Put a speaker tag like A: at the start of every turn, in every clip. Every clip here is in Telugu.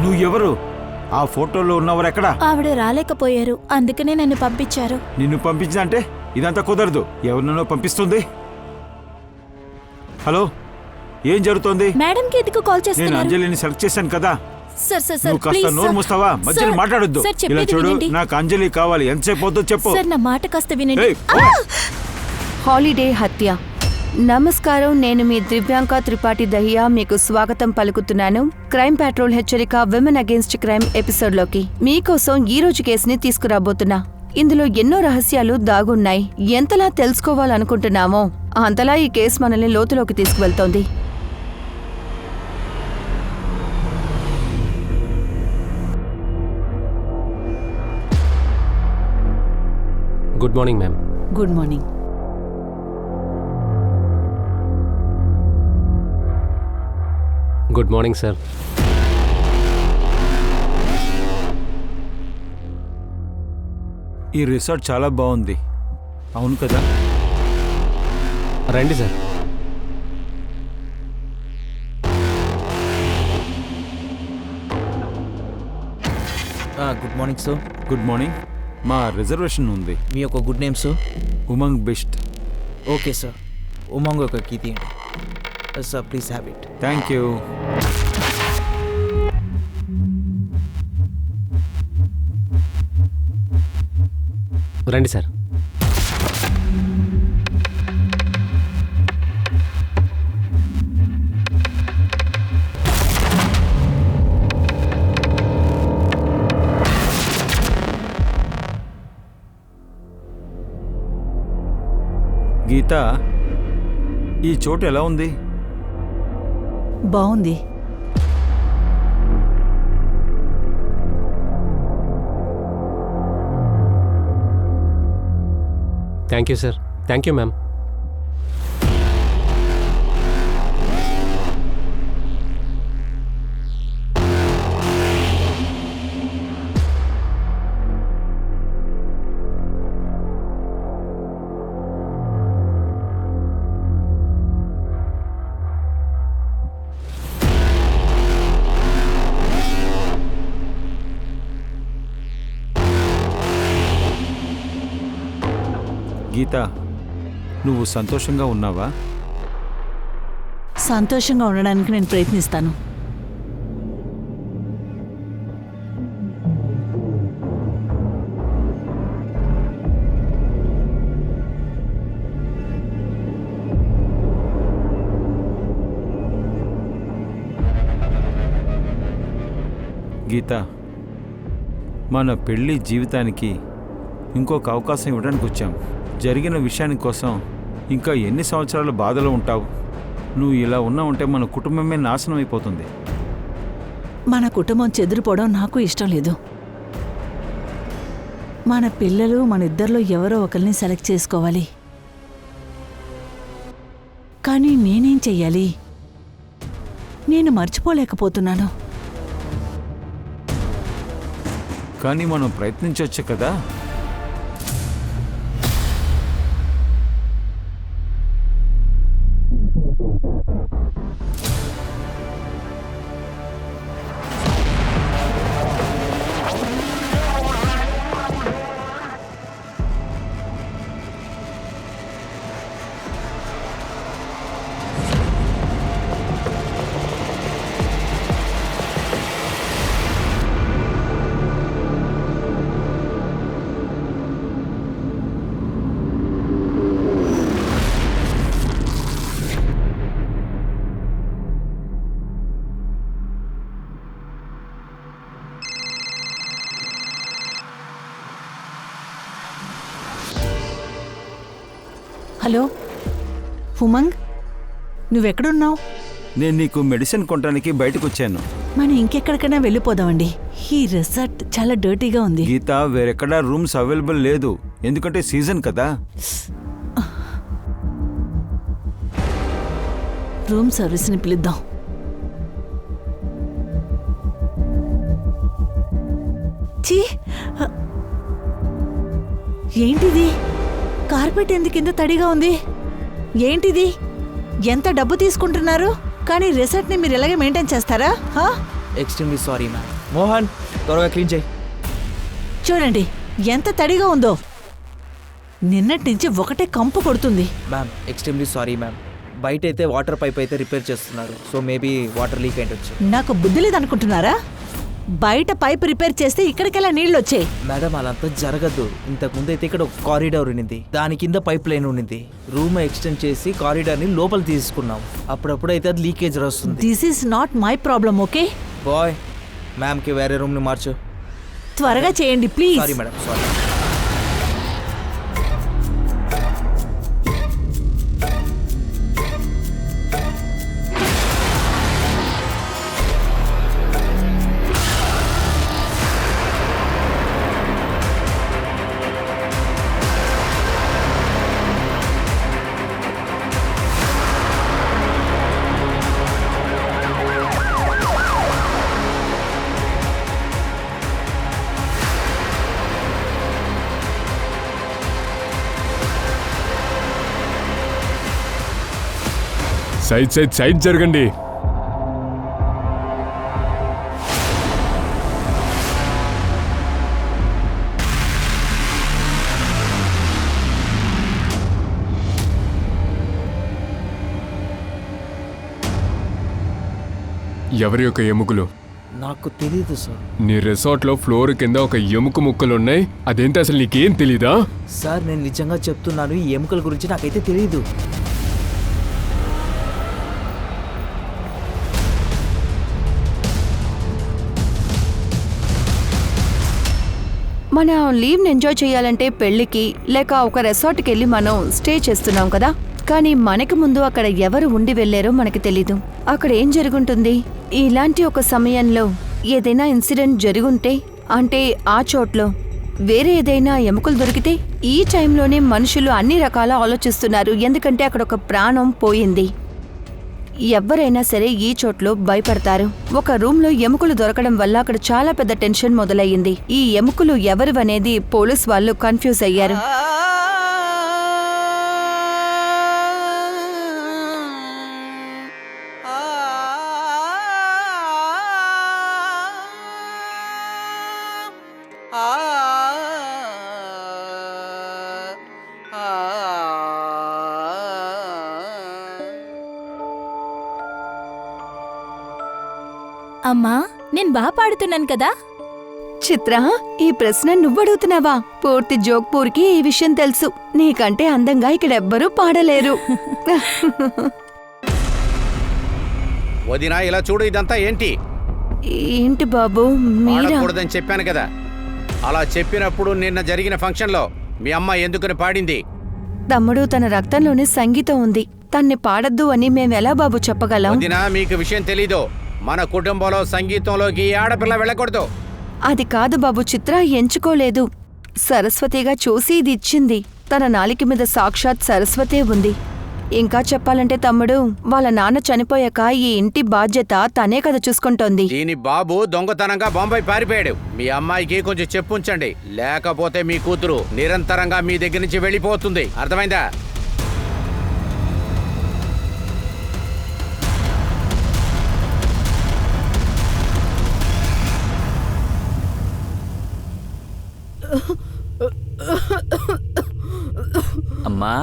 A: నువ్వు ఎవరు? ఆ ఫోటోలో ఉన్నవారు ఎక్కడ?
B: ఆవిడ రాలేకపోయారు, అందుకనే నన్ను పంపించారు.
A: నిన్ను పంపించిన అంటే ఇదంతా కుదరదు. ఎవరినో పంపిస్తుంది. హలో, ఏం జరుగుతోంది?
B: మేడం కి ఎందుకు కాల్
A: నేను
B: చేస్తున్నారు?
A: అంజలిని సెలెక్ట్ చేశాను కదా.
B: సార్ సార్ సార్
A: నువ్వు కాస్త
B: ప్లీజ్
A: నోరు మూస్తావా? మధ్యలో మాట్లాడొద్దు.
B: సార్
A: ఇలా
B: చెప్పేది
A: చూడు,
B: వినండి.
A: నాకు అంజలి కావాలి. ఎంతసేపు అవుతుందో చెప్పు.
B: సార్ నా మాట కాస్త వినండి.
A: ఏయ్, ఓ!
C: హాలిడే హత్య. నమస్కారం, నేను మీ దివ్యాంక త్రిపాఠి దహియా మీకు స్వాగతం పలుకుతున్నాను. క్రైమ్ పెట్రోల్ హెచ్చరిక విమెన్ అగేన్స్ట్ క్రైమ్ ఎపిసోడ్లోకి మీకోసం ఈ రోజు కేసుని తీసుకురాబోతున్నా. ఇందులో ఎన్నో రహస్యాలు దాగున్నాయి. ఎంతలా తెలుసుకోవాలనుకుంటున్నామో అంతలా ఈ కేసు మనల్ని లోతులోకి తీసుకువెళ్తోంది.
D: Good morning ma'am.
E: Good morning.
D: Good morning sir.
A: ఈ రిసార్ట్ చాలా బాగుంది, అవును కదా?
D: రండి sir.
F: Good morning sir.
A: Good morning. మా రిజర్వేషన్ ఉంది.
F: మీ యొక్క good name sir?
A: Umang best.
F: Okay sir, Umang ఒక కీ తీయండి sir, please have it.
A: Thank you.
D: రండి సార్.
A: గీత, ఈ చోటు ఎలా ఉంది?
E: బాగుంది.
D: Thank you sir. Thank you ma'am.
A: Geetha, నువ్వు సంతోషంగా ఉన్నావా?
E: సంతోషంగా ఉండడానికి నేను ప్రయత్నిస్తాను.
A: గీత, మన పెళ్లి జీవితానికి ఇంకొక అవకాశం ఇవ్వడానికి వచ్చాం. జరిగిన విషయాని కోసం ఇంకా ఎన్ని సంవత్సరాలు బాధలో ఉంటావు? నువ్వు ఇలా ఉన్నావంటే మన కుటుంబమే నాశనం అయిపోతుంది.
E: మన కుటుంబం చెదిరిపోవడం నాకు ఇష్టం లేదు. మన పిల్లలు మన ఇద్దరిలో ఎవరో ఒకరిని సెలెక్ట్ చేసుకోవాలి. కానీ నేనేం చెయ్యాలి? నేను మర్చిపోలేకపోతున్నాను.
A: కానీ మనం ప్రయత్నించవచ్చు కదా.
E: హలో ఉమంగ్, నువ్వెక్కడున్నావు?
A: నేను నీకు మెడిసిన్ కొనడానికి బయటకు వచ్చాను.
E: మనం ఇంకెక్కడికైనా వెళ్ళిపోదామండి. ఈ రిసార్ట్ చాలా డర్టీగా ఉంది.
A: గీత, వేరెక్కడా రూమ్స్ అవైలబుల్ లేదు, ఎందుకంటే సీజన్ కదా.
E: రూమ్ సర్వీస్ని పిలుద్దాం. ఛీ, ఏంటిది? కార్పెట్ ఎందుకు ఇంత తడిగా ఉంది? ఏంటిది? ఎంత డబ్బు తీసుకుంటున్నారు? కానీ రిసార్ట్ని మీరు ఎలాగే మెయింటైన్ చేస్తారా?
F: Extremely sorry ma'am. మోహన్ త్వరగా క్లీన్ చేయి.
E: చూడండి ఎంత తడిగా ఉందో. నిన్నటి నుంచి ఒకటే కంపు కొడుతుంది.
F: Ma'am extremely sorry ma'am. బయట అయితే వాటర్ పైప్ అయితే రిపేర్ చేస్తున్నారు, సో మేబీ వాటర్ లీక్ అయిండొచ్చు.
E: నాకు బుద్ధి లేదనుకుంటున్నారా? బయట పైప్ రిపేర్ చేస్తే ఇక్కడికెలా నీళ్ళు వచ్చాయి?
F: మేడం అలంతా జరగదు. ఇంతకుముందు అయితే ఇక్కడ ఒక కారిడార్ ఉండింది, దాని కింద పైప్ లైన్ ఉండింది. రూమ్ ఎక్స్టెండ్ చేసి కారిడార్ని లోపల తీసుకున్నాం. అప్పుడప్పుడు అయితే అది లీకేజ్ వస్తుంది.
E: This is not my problem. Okay
F: boy, మ్యామ్కి వేరే రూమ్ని మార్చు.
E: త్వరగా చేయండి please.
F: Sorry madam, sorry.
G: Side జరగండి. ఎవరి యొక్క ఎముకలు?
F: నాకు తెలీదు సార్.
G: నీ రిసార్ట్లో ఫ్లోర్ కింద ఒక ఎముక ముక్కలున్నాయి, అదేంటి అసలు నీకేం తెలీదా?
F: సార్ నేను నిజంగా చెప్తున్నాను, ఈ ఎముకల గురించి నాకైతే తెలీదు.
C: మన లీవ్ని ఎంజాయ్ చేయాలంటే పెళ్లికి లేక ఒక రెసార్ట్కి వెళ్ళి మనం స్టే చేస్తున్నాం కదా, కానీ మనకి ముందు అక్కడ ఎవరు ఉండి వెళ్ళారో మనకి తెలీదు. అక్కడ ఏం జరుగుంటుంది? ఇలాంటి ఒక సమయంలో ఏదైనా ఇన్సిడెంట్ జరుగుంటే, అంటే ఆ చోట్లో వేరే ఏదైనా ఎముకలు దొరికితే, ఈ టైంలోనే మనుషులు అన్ని రకాల ఆలోచిస్తున్నారు, ఎందుకంటే అక్కడ ఒక ప్రాణం పోయింది. ఎవరైనా సరే ఈ చోట్లో భయపడతారు. ఒక రూమ్లో ఎముకలు దొరకడం వల్ల అక్కడ చాలా పెద్ద టెన్షన్ మొదలయ్యింది. ఈ ఎముకలు ఎవరివనేది పోలీస్ వాళ్ళు కన్ఫ్యూజ్ అయ్యారు.
B: అమ్మా నేను బాగా పాడుతున్నాను కదా?
C: చిత్ర, ఈ ప్రశ్న నువ్వడుగుతున్నావా? పూర్తి జోక్పూర్కి ఈ విషయం తెలుసు. నీకంటే అందంగా ఇక్కడెవ్వరూ పాడలేరు.
H: వదినా ఇలా చూడు, ఇదంతా ఏంటి?
C: ఏంటి బాబు మీరా?
H: పాడకూడదని చెప్పాను కదా. అలా చెప్పినప్పుడు నిన్న జరిగిన ఫంక్షన్లో మీ అమ్మ ఎందుకని పాడింది?
C: తమ్ముడు, తన రక్తంలోనే సంగీతం ఉంది, తన్ని పాడద్దు అని మేమెలా బాబు చెప్పగలం?
H: వదినా మీకు విషయం తెలీదు, మన కుటుంబంలో సంగీతంలోకి ఆడపిల్ల వెళ్ళకూడదు.
C: అది కాదు బాబు, చిత్ర ఎంచుకోలేదు. సరస్వతిగా చూసి ఇది ఇచ్చింది. తన నాలిక మీద సాక్షాత్ సరస్వతే ఉంది. ఇంకా చెప్పాలంటే తమ్ముడు, వాళ్ళ నాన్న చనిపోయాక ఈ ఇంటి బాధ్యత తనే కదా చూసుకుంటోంది.
H: దీని బాబు దొంగతనంగా బొంబాయి పారిపోయాడు. మీ అమ్మాయికి కొంచెం చెప్పుంచండి, లేకపోతే మీ కూతురు నిరంతరంగా మీ దగ్గర నుంచి వెళ్ళిపోతుంది. అర్థమైందా?
I: అమ్మా,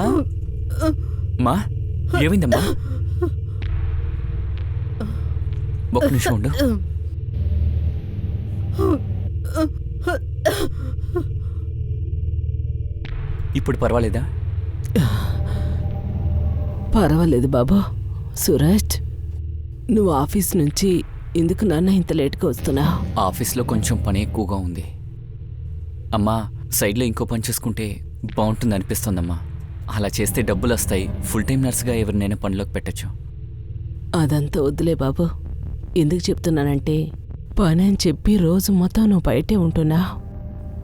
I: మా ఏమైందమ్మా? ఒక్క నిమిషం ఉండు. ఇప్పుడు పర్వాలేదా?
E: పర్వాలేదు బాబు. సురజ్, నువ్వు ఆఫీస్ నుంచి ఎందుకు నాన్న ఇంత లేట్గా వస్తున్నా?
I: ఆఫీస్లో కొంచెం పని ఎక్కువగా ఉంది అమ్మా. సైడ్లో ఇంకో పని చేసుకుంటే బాగుంటుంది అనిపిస్తుందమ్మా. అలా చేస్తే డబ్బులు వస్తాయి. ఫుల్ టైం నర్స్గా ఎవరినైనా పనిలోకి పెట్టచ్చు.
E: అదంతా వద్దులే బాబు. ఎందుకు చెప్తున్నానంటే, పని అని చెప్పి రోజు మొత్తం నువ్వు బయటే ఉంటున్నా.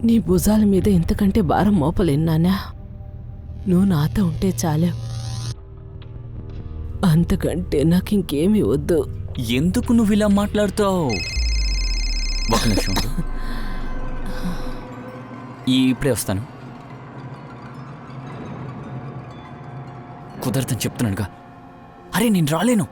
E: నీ భుజాల మీద ఇంతకంటే భారం మోపలేనానా? నువ్వు నాతో ఉంటే చాలు, అంతకంటే నాకు ఇంకేమీ వద్దు.
I: ఎందుకు నువ్వు ఇలా మాట్లాడుతావు? ఒక నిమిషం ఉండు. ఇప్పుడే వస్తాను. కుదరదని చెప్తున్నానుగా. అరే నేను రాలేను.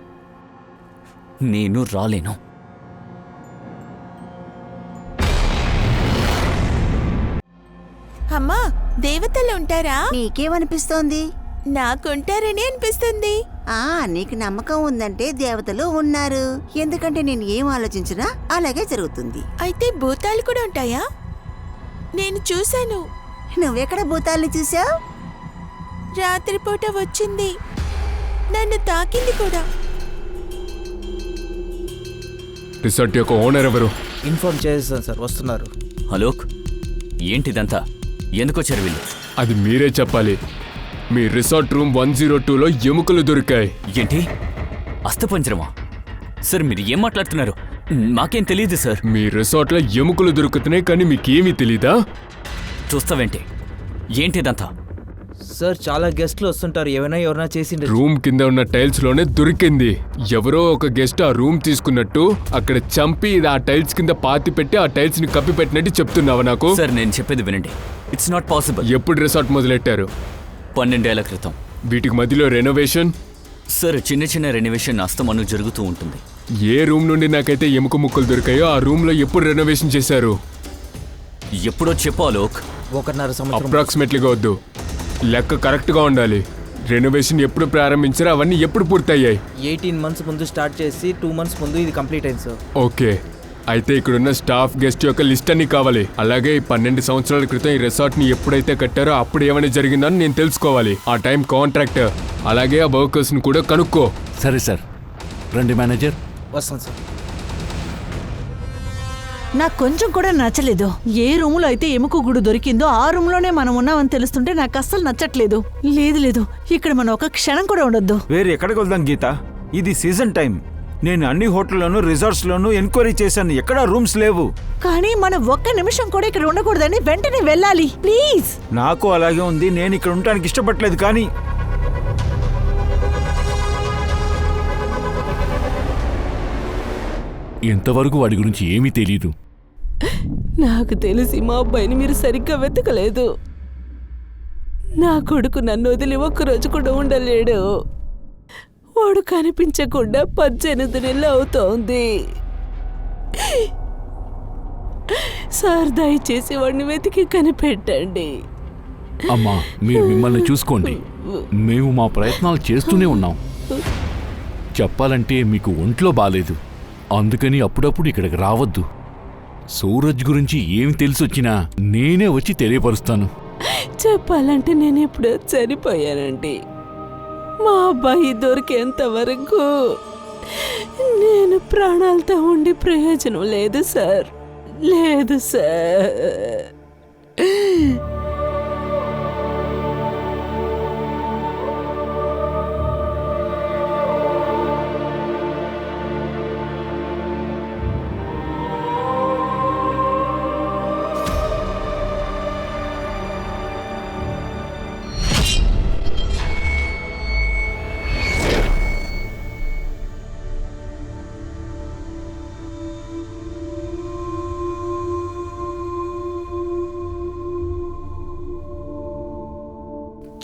B: ఉంటారా?
J: నీకేమనిపిస్తోంది?
B: నాకుంటారని అనిపిస్తుంది.
J: నీకు నమ్మకం ఉందంటే దేవతలు ఉన్నారు. ఎందుకంటే నేను ఏం ఆలోచించినా అలాగే జరుగుతుంది.
B: అయితే భూతాలు కూడా ఉంటాయా? నేను చూశాను.
J: నువ్వెక్కడ భూతాల్ని చూసావు?
B: రాత్రిపూట వచ్చింది, నన్ను తాకింది కూడా.
G: రిసార్ట్ యొక్క ఓనర్ ఎవరు?
F: ఇన్ఫార్మ్ చేస్తాను సార్, వస్తున్నారు.
I: అలోక్, ఏంటిదంతా? ఎందుకొచ్చారు వీళ్ళు?
G: అది మీరే చెప్పాలి. మీ రిసార్ట్ రూమ్ 102లో ఎముకలు దొరికాయి.
I: ఏంటి? అస్థపంజరమా? సార్ మీరు ఏం మాట్లాడుతున్నారు? మాకేం తెలియదు సార్.
G: మీ రిసార్ట్లో ఎముకలు దొరుకుతున్నాయి కానీ మీకేమీ తెలీదా?
I: చూస్తావేంటి? ఏంటిదంతా?
F: సార్ చాలా గెస్ట్లు వస్తుంటారు, ఎవరైనా చేసిండే.
G: రూమ్ కింద ఉన్న టైల్స్ లోనే దొరికింది. ఎవరో ఒక గెస్ట్ ఆ రూమ్ తీసుకున్నట్టు అక్కడ చంపి ఆ టైల్స్ కింద పాతి పెట్టి ఆ టైల్స్ ని కప్పి పెట్టినట్టు చెప్తున్నావా నాకు?
I: సార్ నేను చెప్పేది వినండి. It's not possible.
G: ఎప్పుడు రిసార్ట్ మొదలెట్టారు?
I: 12 ఏళ్ల క్రితం.
G: వీటికి మధ్యలో రెనోవేషన్?
I: సార్ చిన్న చిన్న రెనోవేషన్ అస్తమను జరుగుతూ ఉంటుంది.
G: ఏ రూమ్ నుండి నాకైతే ఎముక ముక్కలు దొరికాయో ఆ రూమ్ లో ఎప్పుడు రెనోవేషన్ చేశారు?
I: ఎప్పుడో చెప్పు అలోక్.
F: 1.5 సంవత్సరం.
G: అప్రాక్సిమేట్లీగా వద్దు, లెక్క కరెక్ట్గా ఉండాలి. రెనోవేషన్ ఎప్పుడు ప్రారంభించారో అవన్నీ ఎప్పుడు పూర్తయ్యాయి?
F: 18 months ముందు స్టార్ట్ చేసి 2 months ముందు ఇది కంప్లీట్ అయింది సార్.
G: ఓకే, అయితే ఇక్కడున్న స్టాఫ్ గెస్ట్ యొక్క లిస్ట్ అన్ని కావాలి. అలాగే 12 సంవత్సరాల క్రితం ఈ రిసార్ట్ ని ఎప్పుడైతే కట్టారో అప్పుడు ఏమైనా జరిగిందని నేను తెలుసుకోవాలి. ఆ టైం కాంట్రాక్టర్ అలాగే ఆ వర్కర్స్ ని కూడా కనుక్కో.
K: సరే సార్, రండి మేనేజర్.
F: వస్తాను సార్.
E: నాకు కొంచెం కూడా నచ్చలేదు. ఏ రూములో అయితే ఎముక గుడు దొరికిందో ఆ రూమ్లోనే మనం ఉన్నామని తెలుస్తుంటే నాకు అస్సలు నచ్చట్లేదు. లేదు, ఇక్కడ మనం ఒక క్షణం కూడా ఉండొద్దు.
A: వేరే ఎక్కడికి వెళ్దాం గీత? ఇది సీజన్ టైం. నేను అన్ని హోటల్లోనూ రిసార్ట్స్లోనూ ఎంక్వైరీ చేశాను, ఎక్కడా రూమ్స్ లేవు.
E: కానీ మనం ఒక్క నిమిషం కూడా ఇక్కడ ఉండకూడదని వెంటనే వెళ్ళాలి ప్లీజ్.
A: నాకు అలాగే ఉంది, నేను ఇక్కడ ఉండడానికి ఇష్టపడలేదు. కానీ
K: ఇంతవరకు వాడి గురించి ఏమీ తెలీదు.
E: నాకు తెలిసి మా అబ్బాయిని మీరు సరిగ్గా వెతకలేదు. నా కొడుకు నన్ను వదిలి ఒక్కరోజు కూడా ఉండలేడు. వాడు కనిపించకుండా 18 నెలలు అవుతోంది. సార్ దయచేసి వాడిని వెతికి కనిపెట్టండి.
K: అమ్మా, మీరు మిమ్మల్ని చూసుకోండి. మేము మా ప్రయత్నాలు చేస్తూనే ఉన్నాం. చెప్పాలంటే మీకు ఒంట్లో బాలేదు, అందుకని అప్పుడప్పుడు ఇక్కడికి రావద్దు. సూరజ్ గురించి ఏమి తెలిసొచ్చినా నేనే వచ్చి తెలియపరుస్తాను.
E: చెప్పాలంటే నేను ఎప్పుడో చనిపోయానండి. మా అబ్బాయి దొరికేంత వరకు నేను ప్రాణాలతో ఉండి ప్రయోజనం లేదు సార్.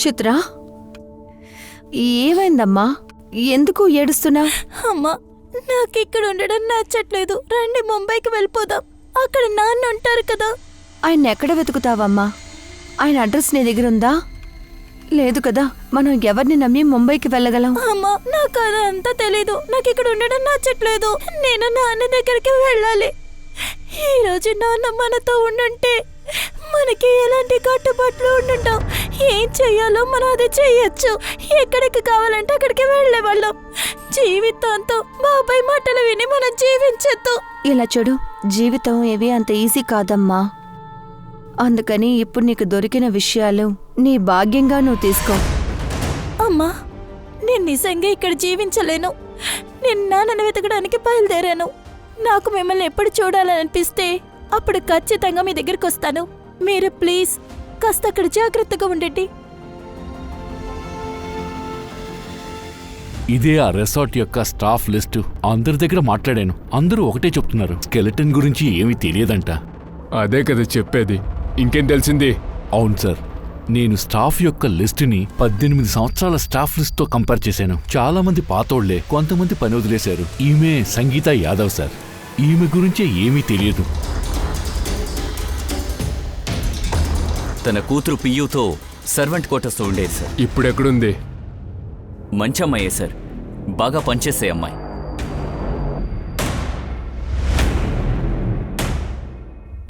C: చిత్ర, ఏమైందమ్మా? ఎందుకు ఏడుస్తున్నా?
B: అమ్మా, నాకు ఇక్కడ ఉండడం నచ్చట్లేదు. రండి ముంబైకి వెళ్ళిపోదాం, అక్కడ నాన్న ఉంటారు కదా.
C: ఆయన ఎక్కడ వెతుకుతావమ్మా? ఆయన అడ్రస్ నీ దగ్గర ఉందా? లేదు కదా. మనం ఎవరిని నమ్మి ముంబైకి వెళ్ళగలం?
B: అమ్మా, నాకు అదంతా తెలీదు. నాకు ఇక్కడ ఉండడం నచ్చట్లేదు. నేను నాన్న దగ్గరికి వెళ్ళాలి. ఈరోజు నాన్న మనతో ఉండుంటే మనకి ఎలాంటి కట్టుబాట్లు ఉండుంటాం. ఏం చెయ్యాలో మనం అది చెయ్యొచ్చు. ఎక్కడికి కావాలంటే అక్కడికి వెళ్ళేవాళ్ళం. జీవితంతో బాబాయ్ మాటలు విని మనం జీవించొద్దు.
C: ఇలా చూడు, జీవితం ఏవి అంత ఈజీ కాదమ్మా. అందుకని ఇప్పుడు నీకు దొరికిన విషయాలు నీ భాగ్యంగా నువ్వు తీసుకో.
B: అమ్మా, నేను నిజంగా ఇక్కడ జీవించలేను. నేను నాన్నను వెతకడానికి బయలుదేరాను. నాకు మిమ్మల్ని ఎప్పుడు చూడాలనిపిస్తే అప్పుడు ఖచ్చితంగా మీ దగ్గరికి వస్తాను. మీరు ప్లీజ్ కాస్త అక్కడ జాగ్రత్తగా ఉండండి.
K: ఇదే ఆ రిసార్ట్ యొక్క స్టాఫ్ లిస్టు. అందరి దగ్గర మాట్లాడాను, అందరూ ఒకటే చెప్తున్నారు, స్కెలిటన్ గురించి ఏమీ తెలియదంట.
G: అదే కదా చెప్పేది, ఇంకేం తెలిసింది?
K: అవును సార్, నేను స్టాఫ్ యొక్క లిస్టుని 18 సంవత్సరాల స్టాఫ్ లిస్ట్తో కంపేర్ చేశాను. చాలా మంది పాతోళ్లే, కొంతమంది పని వదిలేశారు. ఈమె సంగీత యాదవ్ సార్. ఈమె గురించే ఏమీ తెలియదు.
I: తన కూతురు పియ్యూతో సర్వెంట్ క్వార్టర్స్లో ఉండేది సార్.
G: ఇప్పుడు ఎక్కడుంది?
I: మంచి అమ్మాయే సార్, బాగా పనిచేసే అమ్మాయి.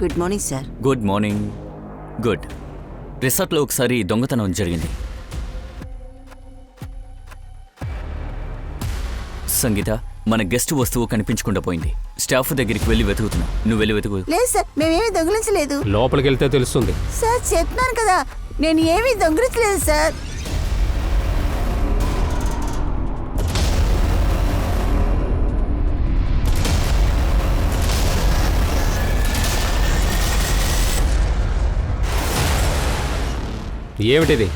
J: Good morning sir.
I: Good morning. Good. రిసార్ట్లో ఒకసారి దొంగతనం జరిగింది. సంగీత, మన గెస్ట్ వస్తువు కనిపించకుండా పోయింది. స్టాఫ్ దగ్గరికి వెళ్ళి వెతుకుతున్నా. నువ్వు వెళ్ళి వెతుకు.
J: లేదు సార్, మేమేమీ దొంగిలించలేదు.
D: లోపలికి వెళ్తే తెలుస్తుంది.
J: సార్ చెప్తున్నాను కదా, నేను ఏమీ దొంగిలించలేదు సార్.
D: ఏమిటిది?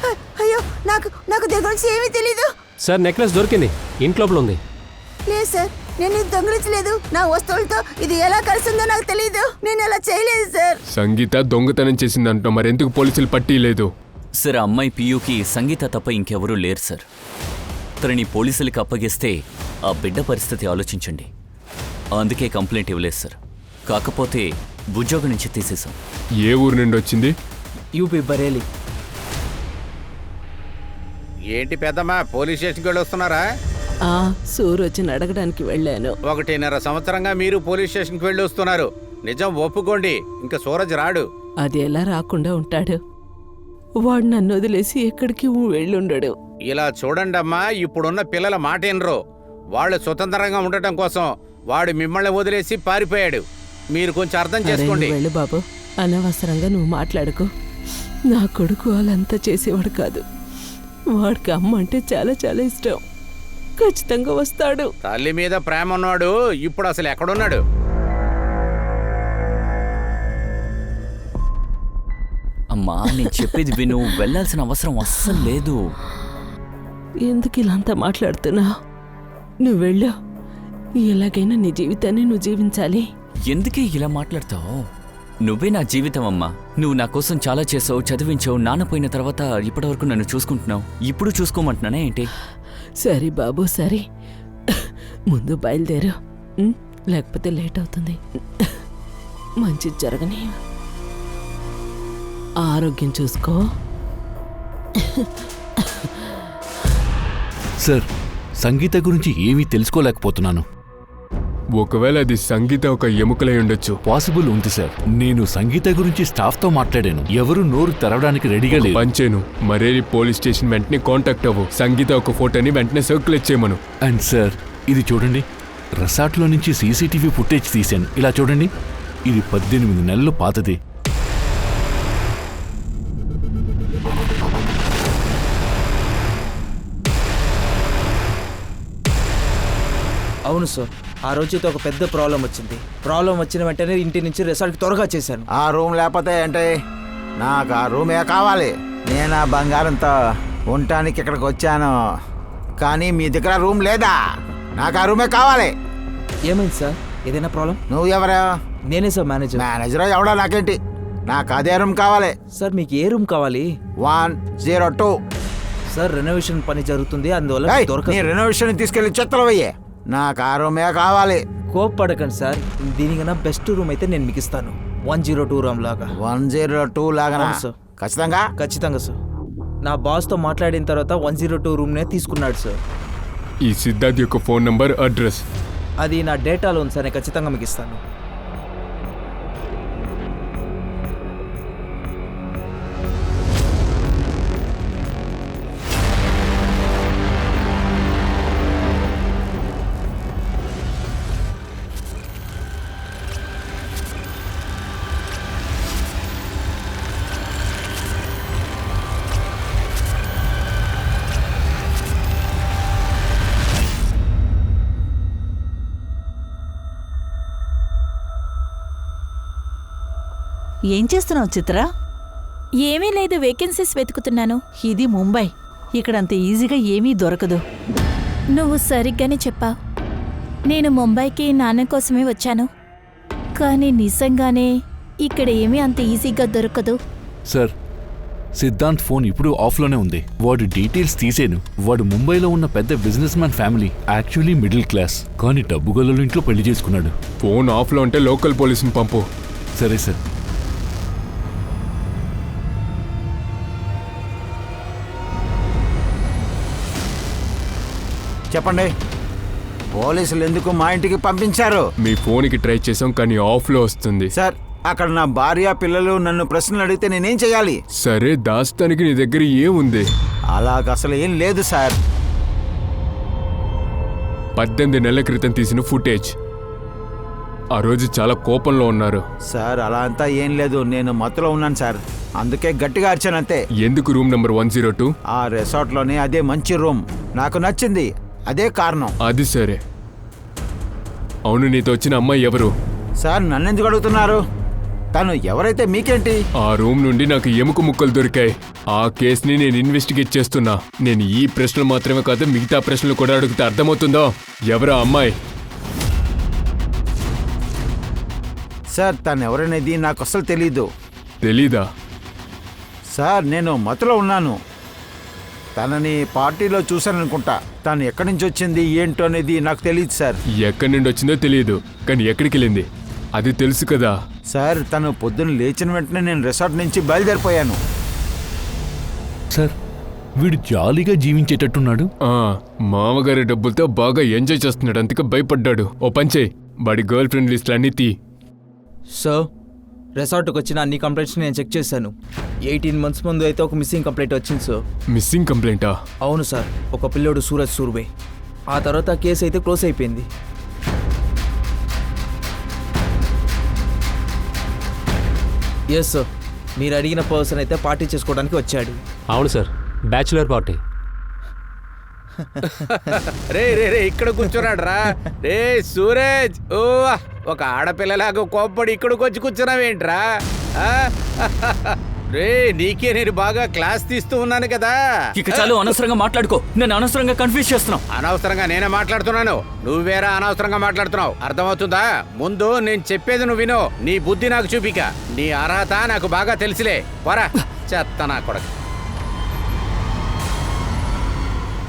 J: అయ్యో, నాకు నాకు దీని గురించి ఏమీ తెలీదు.
D: సార్ నెక్లెస్ దొరికింది, ఇంట్లోపల ఉంది.
J: లేదు సార్, నేను ఇది దొంగిలించలేదు. నా వస్తువులతో ఇది ఎలా కలిసిందో నాకు తెలీదు. నేను అలా చేయలేదు సార్.
G: సంగీత దొంగతనం చేసిందంట, మరెందుకు పోలీసులు పట్టీలేదు?
I: సార్, ఆ అమ్మాయి పియూకి సంగీత తప్ప ఇంకెవరూ లేరు సార్. తనని పోలీసులకి అప్పగిస్తే ఆ బిడ్డ పరిస్థితి ఆలోచించండి. అందుకే కంప్లైంట్ ఇవ్వలేదు సార్. కాకపోతే ఉద్యోగం నుంచి తీసేశాం.
G: ఏ ఊరు నుండి వచ్చింది?
F: యూపీ బరేలి.
H: ఏంటి పెద్దమ్మా, పోలీస్ స్టేషన్కి వెళ్ళి వస్తున్నారా?
E: సూరజ్ని అడగడానికి వెళ్ళాను.
H: 1.5 సంవత్సరంగా మీరు పోలీస్ స్టేషన్కి వెళ్ళి వస్తున్నారు. నిజం ఒప్పుకోండి, ఇంకా సూరజ్ రాడు.
E: అది ఎలా రాకుండా ఉంటాడు? వాడు నన్ను వదిలేసి ఎక్కడికి వెళ్ళుండడు.
H: ఇలా చూడండి అమ్మా, ఇప్పుడున్న పిల్లల మాట వినరు. వాళ్ళు స్వతంత్రంగా ఉండటం కోసం వాడు మిమ్మల్ని వదిలేసి పారిపోయాడు. మీరు కొంచెం అర్థం చేసుకోండి.
E: వెళ్ళు బాబు, అనవసరంగా నువ్వు మాట్లాడుకో. నా కొడుకు వాళ్ళంతా చేసేవాడు కాదు. వాడికి అమ్మ అంటే చాలా చాలా ఇష్టం. ఖచ్చితంగా వస్తాడు.
H: తల్లి మీద ప్రేమ ఉన్నాడు. ఇప్పుడు అసలు ఎక్కడున్నాడు?
I: అమ్మా, నేను చెప్పేది విను. వెళ్ళాల్సిన అవసరం అస్సలు లేదు.
E: ఎందుకు ఇలా అంతా మాట్లాడుతున్నా? నువ్వు వెళ్ళు. ఎలాగైనా నీ జీవితాన్ని నువ్వు జీవించాలి.
I: ఎందుకే ఇలా మాట్లాడతావు? నువ్వే నా జీవితం అమ్మా. నువ్వు నా కోసం చాలా చేసావు, చదివించావు. నాన్న పోయిన తర్వాత ఇప్పటివరకు నన్ను చూసుకుంటున్నావు. ఇప్పుడు చూసుకోమంటున్నానే ఏంటి?
E: సరే బాబు, సరే. ముందు బయలుదేరు, లేకపోతే లేట్ అవుతుంది. మంచిది జరగని. ఆరోగ్యం చూసుకో.
K: సార్, సంగీత గురించి ఏమీ తెలుసుకోలేకపోతున్నాను.
G: ఒకవేళ అది సంగీత ఒక ఎముకలై ఉండొచ్చు.
K: పాసిబుల్ ఉంది సార్. నేను సంగీత గురించి స్టాఫ్తో మాట్లాడాను. ఎవరు నోరు తెరవడానికి రెడీగా లేదు.
G: పంచేను, మరేరి పోలీస్ స్టేషన్ వెంటనే కాంటాక్ట్ అవ్వు. సంగీత ఒక ఫోటోని వెంటనే సర్క్యులేట్ చేయమను.
K: అండ్ సార్, ఇది చూడండి, రిసార్ట్లో నుంచి సీసీటీవీ ఫుటేజ్ తీశాను. ఇలా చూడండి, ఇది 18 నెలలు పాతది.
F: అవును సార్, ఆ రోజైతే ఒక పెద్ద ప్రాబ్లం వచ్చింది. ప్రాబ్లం వచ్చిన వెంటనే ఇంటి నుంచి రిసార్ట్కి త్వరగా చేశాను.
L: ఆ రూమ్ లేకపోతే ఏంటి? నాకు ఆ రూమే కావాలి. నేను ఆ బంగారంతో ఉండటానికి ఇక్కడికి వచ్చాను, కానీ మీ దగ్గర రూమ్ లేదా? నాకు ఆ రూమే కావాలి.
F: ఏమైంది సార్? ఏదైనా ప్రాబ్లం?
L: నువ్వు ఎవరా?
F: నేనే సార్, మేనేజర్.
L: మేనేజర్ ఎవడో నాకేంటి? నాకు అదే రూమ్ కావాలి.
F: సార్, మీకు ఏ రూమ్ కావాలి?
L: 102.
F: సార్, రెనోవేషన్ పని జరుగుతుంది, అందువల్ల
L: నీ
F: దొరకదు.
L: రెనోవేషన్ తీసుకెళ్లి చెత్తలు వెయ్యే. నాకు ఆ రూమే కావాలి.
F: కోప్పడకండి సార్, దీనికన్నా బెస్ట్ రూమ్ అయితే నేను మీకు ఇస్తాను. 102 రూమ్ లాగా.
L: 102 లాగా
F: సార్?
L: ఖచ్చితంగా?
F: ఖచ్చితంగా సార్. నా బాస్తో మాట్లాడిన తర్వాత 102 రూమ్నే తీసుకున్నాడు సార్.
G: ఈ సిద్ధార్థ్ యొక్క ఫోన్ నంబర్, అడ్రస్
F: అది నా డేటాలో ఉంది సార్, నేను ఖచ్చితంగా మీకు ఇస్తాను.
M: ఏం చేస్తున్నావు చిత్ర?
B: ఏమీ లేదు, వేకెన్సీస్ వెతుకుతున్నాను.
M: ఇది ముంబై, ఇక్కడంత ఈజీగా ఏమీ దొరకదు.
B: నువ్వు సరిగ్గానే చెప్పావు. నేను ముంబైకి నాన్న కోసమే వచ్చాను, కానీ నిజంగానే ఇక్కడ ఏమీ అంత ఈజీగా దొరకదు.
K: సార్, సిద్ధాంత్ ఫోన్ ఇప్పుడు ఆఫ్లోనే ఉంది. వాడి డీటెయిల్స్ తీసేను. వాడు ముంబైలో ఉన్న పెద్ద business man family. Actually middle class, కానీ డబ్బు గల ఇంట్లో పెళ్లి చేసుకున్నాడు.
G: ఫోన్ ఆఫ్లో ఉంటే లోకల్ పోలీసుని పంపు.
K: సరే సార్.
L: చెప్పండి, పోలీసులు ఎందుకు మా ఇంటికి పంపించారు?
G: మీ ఫోన్కి ట్రై చేసాం కానీ ఆఫ్లో వస్తుంది.
L: సార్, అక్కడ నా భార్య పిల్లలు నన్ను ప్రశ్నలు అడిగితే నేనేం చేయాలి?
G: సరే, దాస్తానికి నీ దగ్గర ఏముంది?
L: అలాగ అసలు ఏం లేదు సార్.
G: 18 నెలల క్రితం తీసిన ఫుటేజ్. ఆ రోజు చాలా కోపంలో ఉన్నారు.
L: సార్, అలా అంతా ఏం లేదు, నేను మత్తులో ఉన్నాను సార్, అందుకే గట్టిగా అరిచానంతే.
G: ఎందుకు రూమ్ నెంబర్ 102?
L: ఆ రిసార్ట్లోనే అదే మంచి రూమ్, నాకు నచ్చింది, అదే కారణం.
G: అది సరే. అవును, నీతో వచ్చిన అమ్మాయి ఎవరు?
L: సార్, నన్నెందుకు అడుగుతున్నారు? తను ఎవరైతే మీకేంటి?
G: ఆ రూమ్ నుండి నాకు ఎముక ముక్కలు దొరికాయి. ఆ కేసుని నేను ఇన్వెస్టిగేట్ చేస్తున్నా. నేను ఈ ప్రశ్నలు మాత్రమే కాదు, మిగతా ప్రశ్నలు కూడా అడిగితే అర్థమవుతుందో? ఎవరా అమ్మాయి?
L: సార్, తను ఎవరనేది నాకు అసలు తెలీదు.
G: తెలీదా?
L: సార్, నేను మత్తులో ఉన్నాను. తనని పార్టీలో చూశాననుకుంటా. తను ఎక్కడి నుంచి వచ్చింది ఏంటో అనేది నాకు తెలియదు సార్.
G: ఎక్కడి నుండి వచ్చిందో తెలియదు, కానీ ఎక్కడికి వెళ్ళింది అది తెలుసు కదా.
L: సార్, తను పొద్దున్న లేచిన వెంటనే నేను రిసార్ట్ నుంచి బయలుదేరిపోయాను.
K: సార్, వీడు జాలీగా జీవించేటట్టున్నాడు.
G: మామగారి డబ్బులతో బాగా ఎంజాయ్ చేస్తున్నాడు, అందుకే భయపడ్డాడు. ఓ పంచే, వాడి గర్ల్ ఫ్రెండ్ లిస్టులు అన్నీ తీ.
F: సార్, రిసార్ట్కి వచ్చిన అన్ని కంప్లైంట్స్ నేను చెక్ చేశాను. 18 months ముందు అయితే ఒక మిస్సింగ్ కంప్లైంట్ వచ్చింది సార్.
G: మిస్సింగ్ కంప్లైంటా?
F: అవును సార్, ఒక పిల్లోడు సూరజ్ సూర్బే. ఆ తర్వాత ఆ కేసు అయితే క్లోజ్ అయిపోయింది. ఎస్ సార్, మీరు అడిగిన పర్సన్ అయితే పార్టీ చేసుకోవడానికి వచ్చాడు.
D: అవును సార్, బ్యాచులర్ పార్టీ.
H: రే రే రే ఇక్కడ కూర్చున్నాడు రా. రే సూరజ్, ఓ ఒక ఆడపిల్లలాగా కోప్పడి ఇక్కడికి వచ్చి కూర్చున్నావేంట్రా? రే, నీకే నేను బాగా క్లాస్ తీస్తూ ఉన్నాను కదా.
I: ఇక చాలు, అనవసరంగా మాట్లాడుకో. నేను అనవసరంగా కన్ఫ్యూజ్ చేస్తున్నావు.
H: అనవసరంగా నేనే మాట్లాడుతున్నాను, నువ్వేరా అనవసరంగా మాట్లాడుతున్నావు. అర్థమవుతుందా? ముందు నేను చెప్పేది నువ్వు విను. నీ బుద్ధి నాకు చూపిక. నీ అర్హత నాకు బాగా తెలుసులే. పోరా చెత్త నా కొడుకు.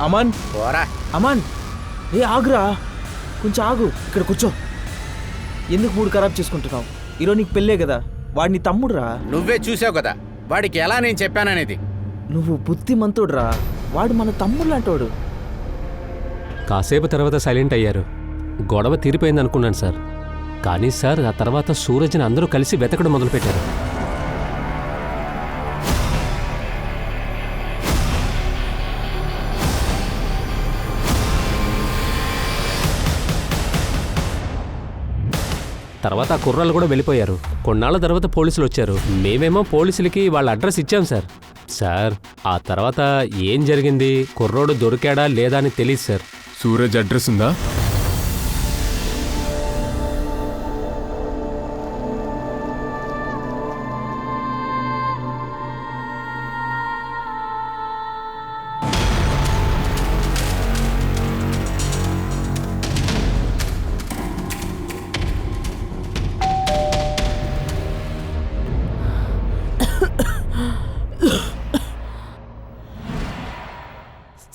F: అమన్,
H: పోరా.
F: అమన్, ఏ ఆగురా, కొంచెం ఆగు, ఇక్కడ కూర్చో. ఎందుకు మూడు ఖరాబ్ చేసుకుంటున్నావు? ఈరోజు నీకు పెళ్ళే కదా, వాడిని తమ్ముడురా.
H: నువ్వే చూసావు కదా వాడికి ఎలా నేను చెప్పాననేది.
F: నువ్వు బుద్ధిమంతుడురా, వాడు మన తమ్ముడు లాంటోడు.
D: కాసేపు తర్వాత సైలెంట్ అయ్యారు. గొడవ తీరిపోయింది అనుకున్నాను సార్, కానీ సార్ ఆ తర్వాత సూరజ్ని అందరూ కలిసి వెతకడం మొదలుపెట్టారు. తర్వాత ఆ కుర్రాళ్ళు కూడా వెళ్ళిపోయారు. కొన్నాళ్ళ తర్వాత పోలీసులు వచ్చారు. మేమేమో పోలీసులకి వాళ్ళ అడ్రస్ ఇచ్చాం సార్. సార్, ఆ తర్వాత ఏం జరిగింది, కుర్రోడు దొరికాడా లేదా అని తెలియదు సార్.
G: సూరజ్ అడ్రస్ ఉందా?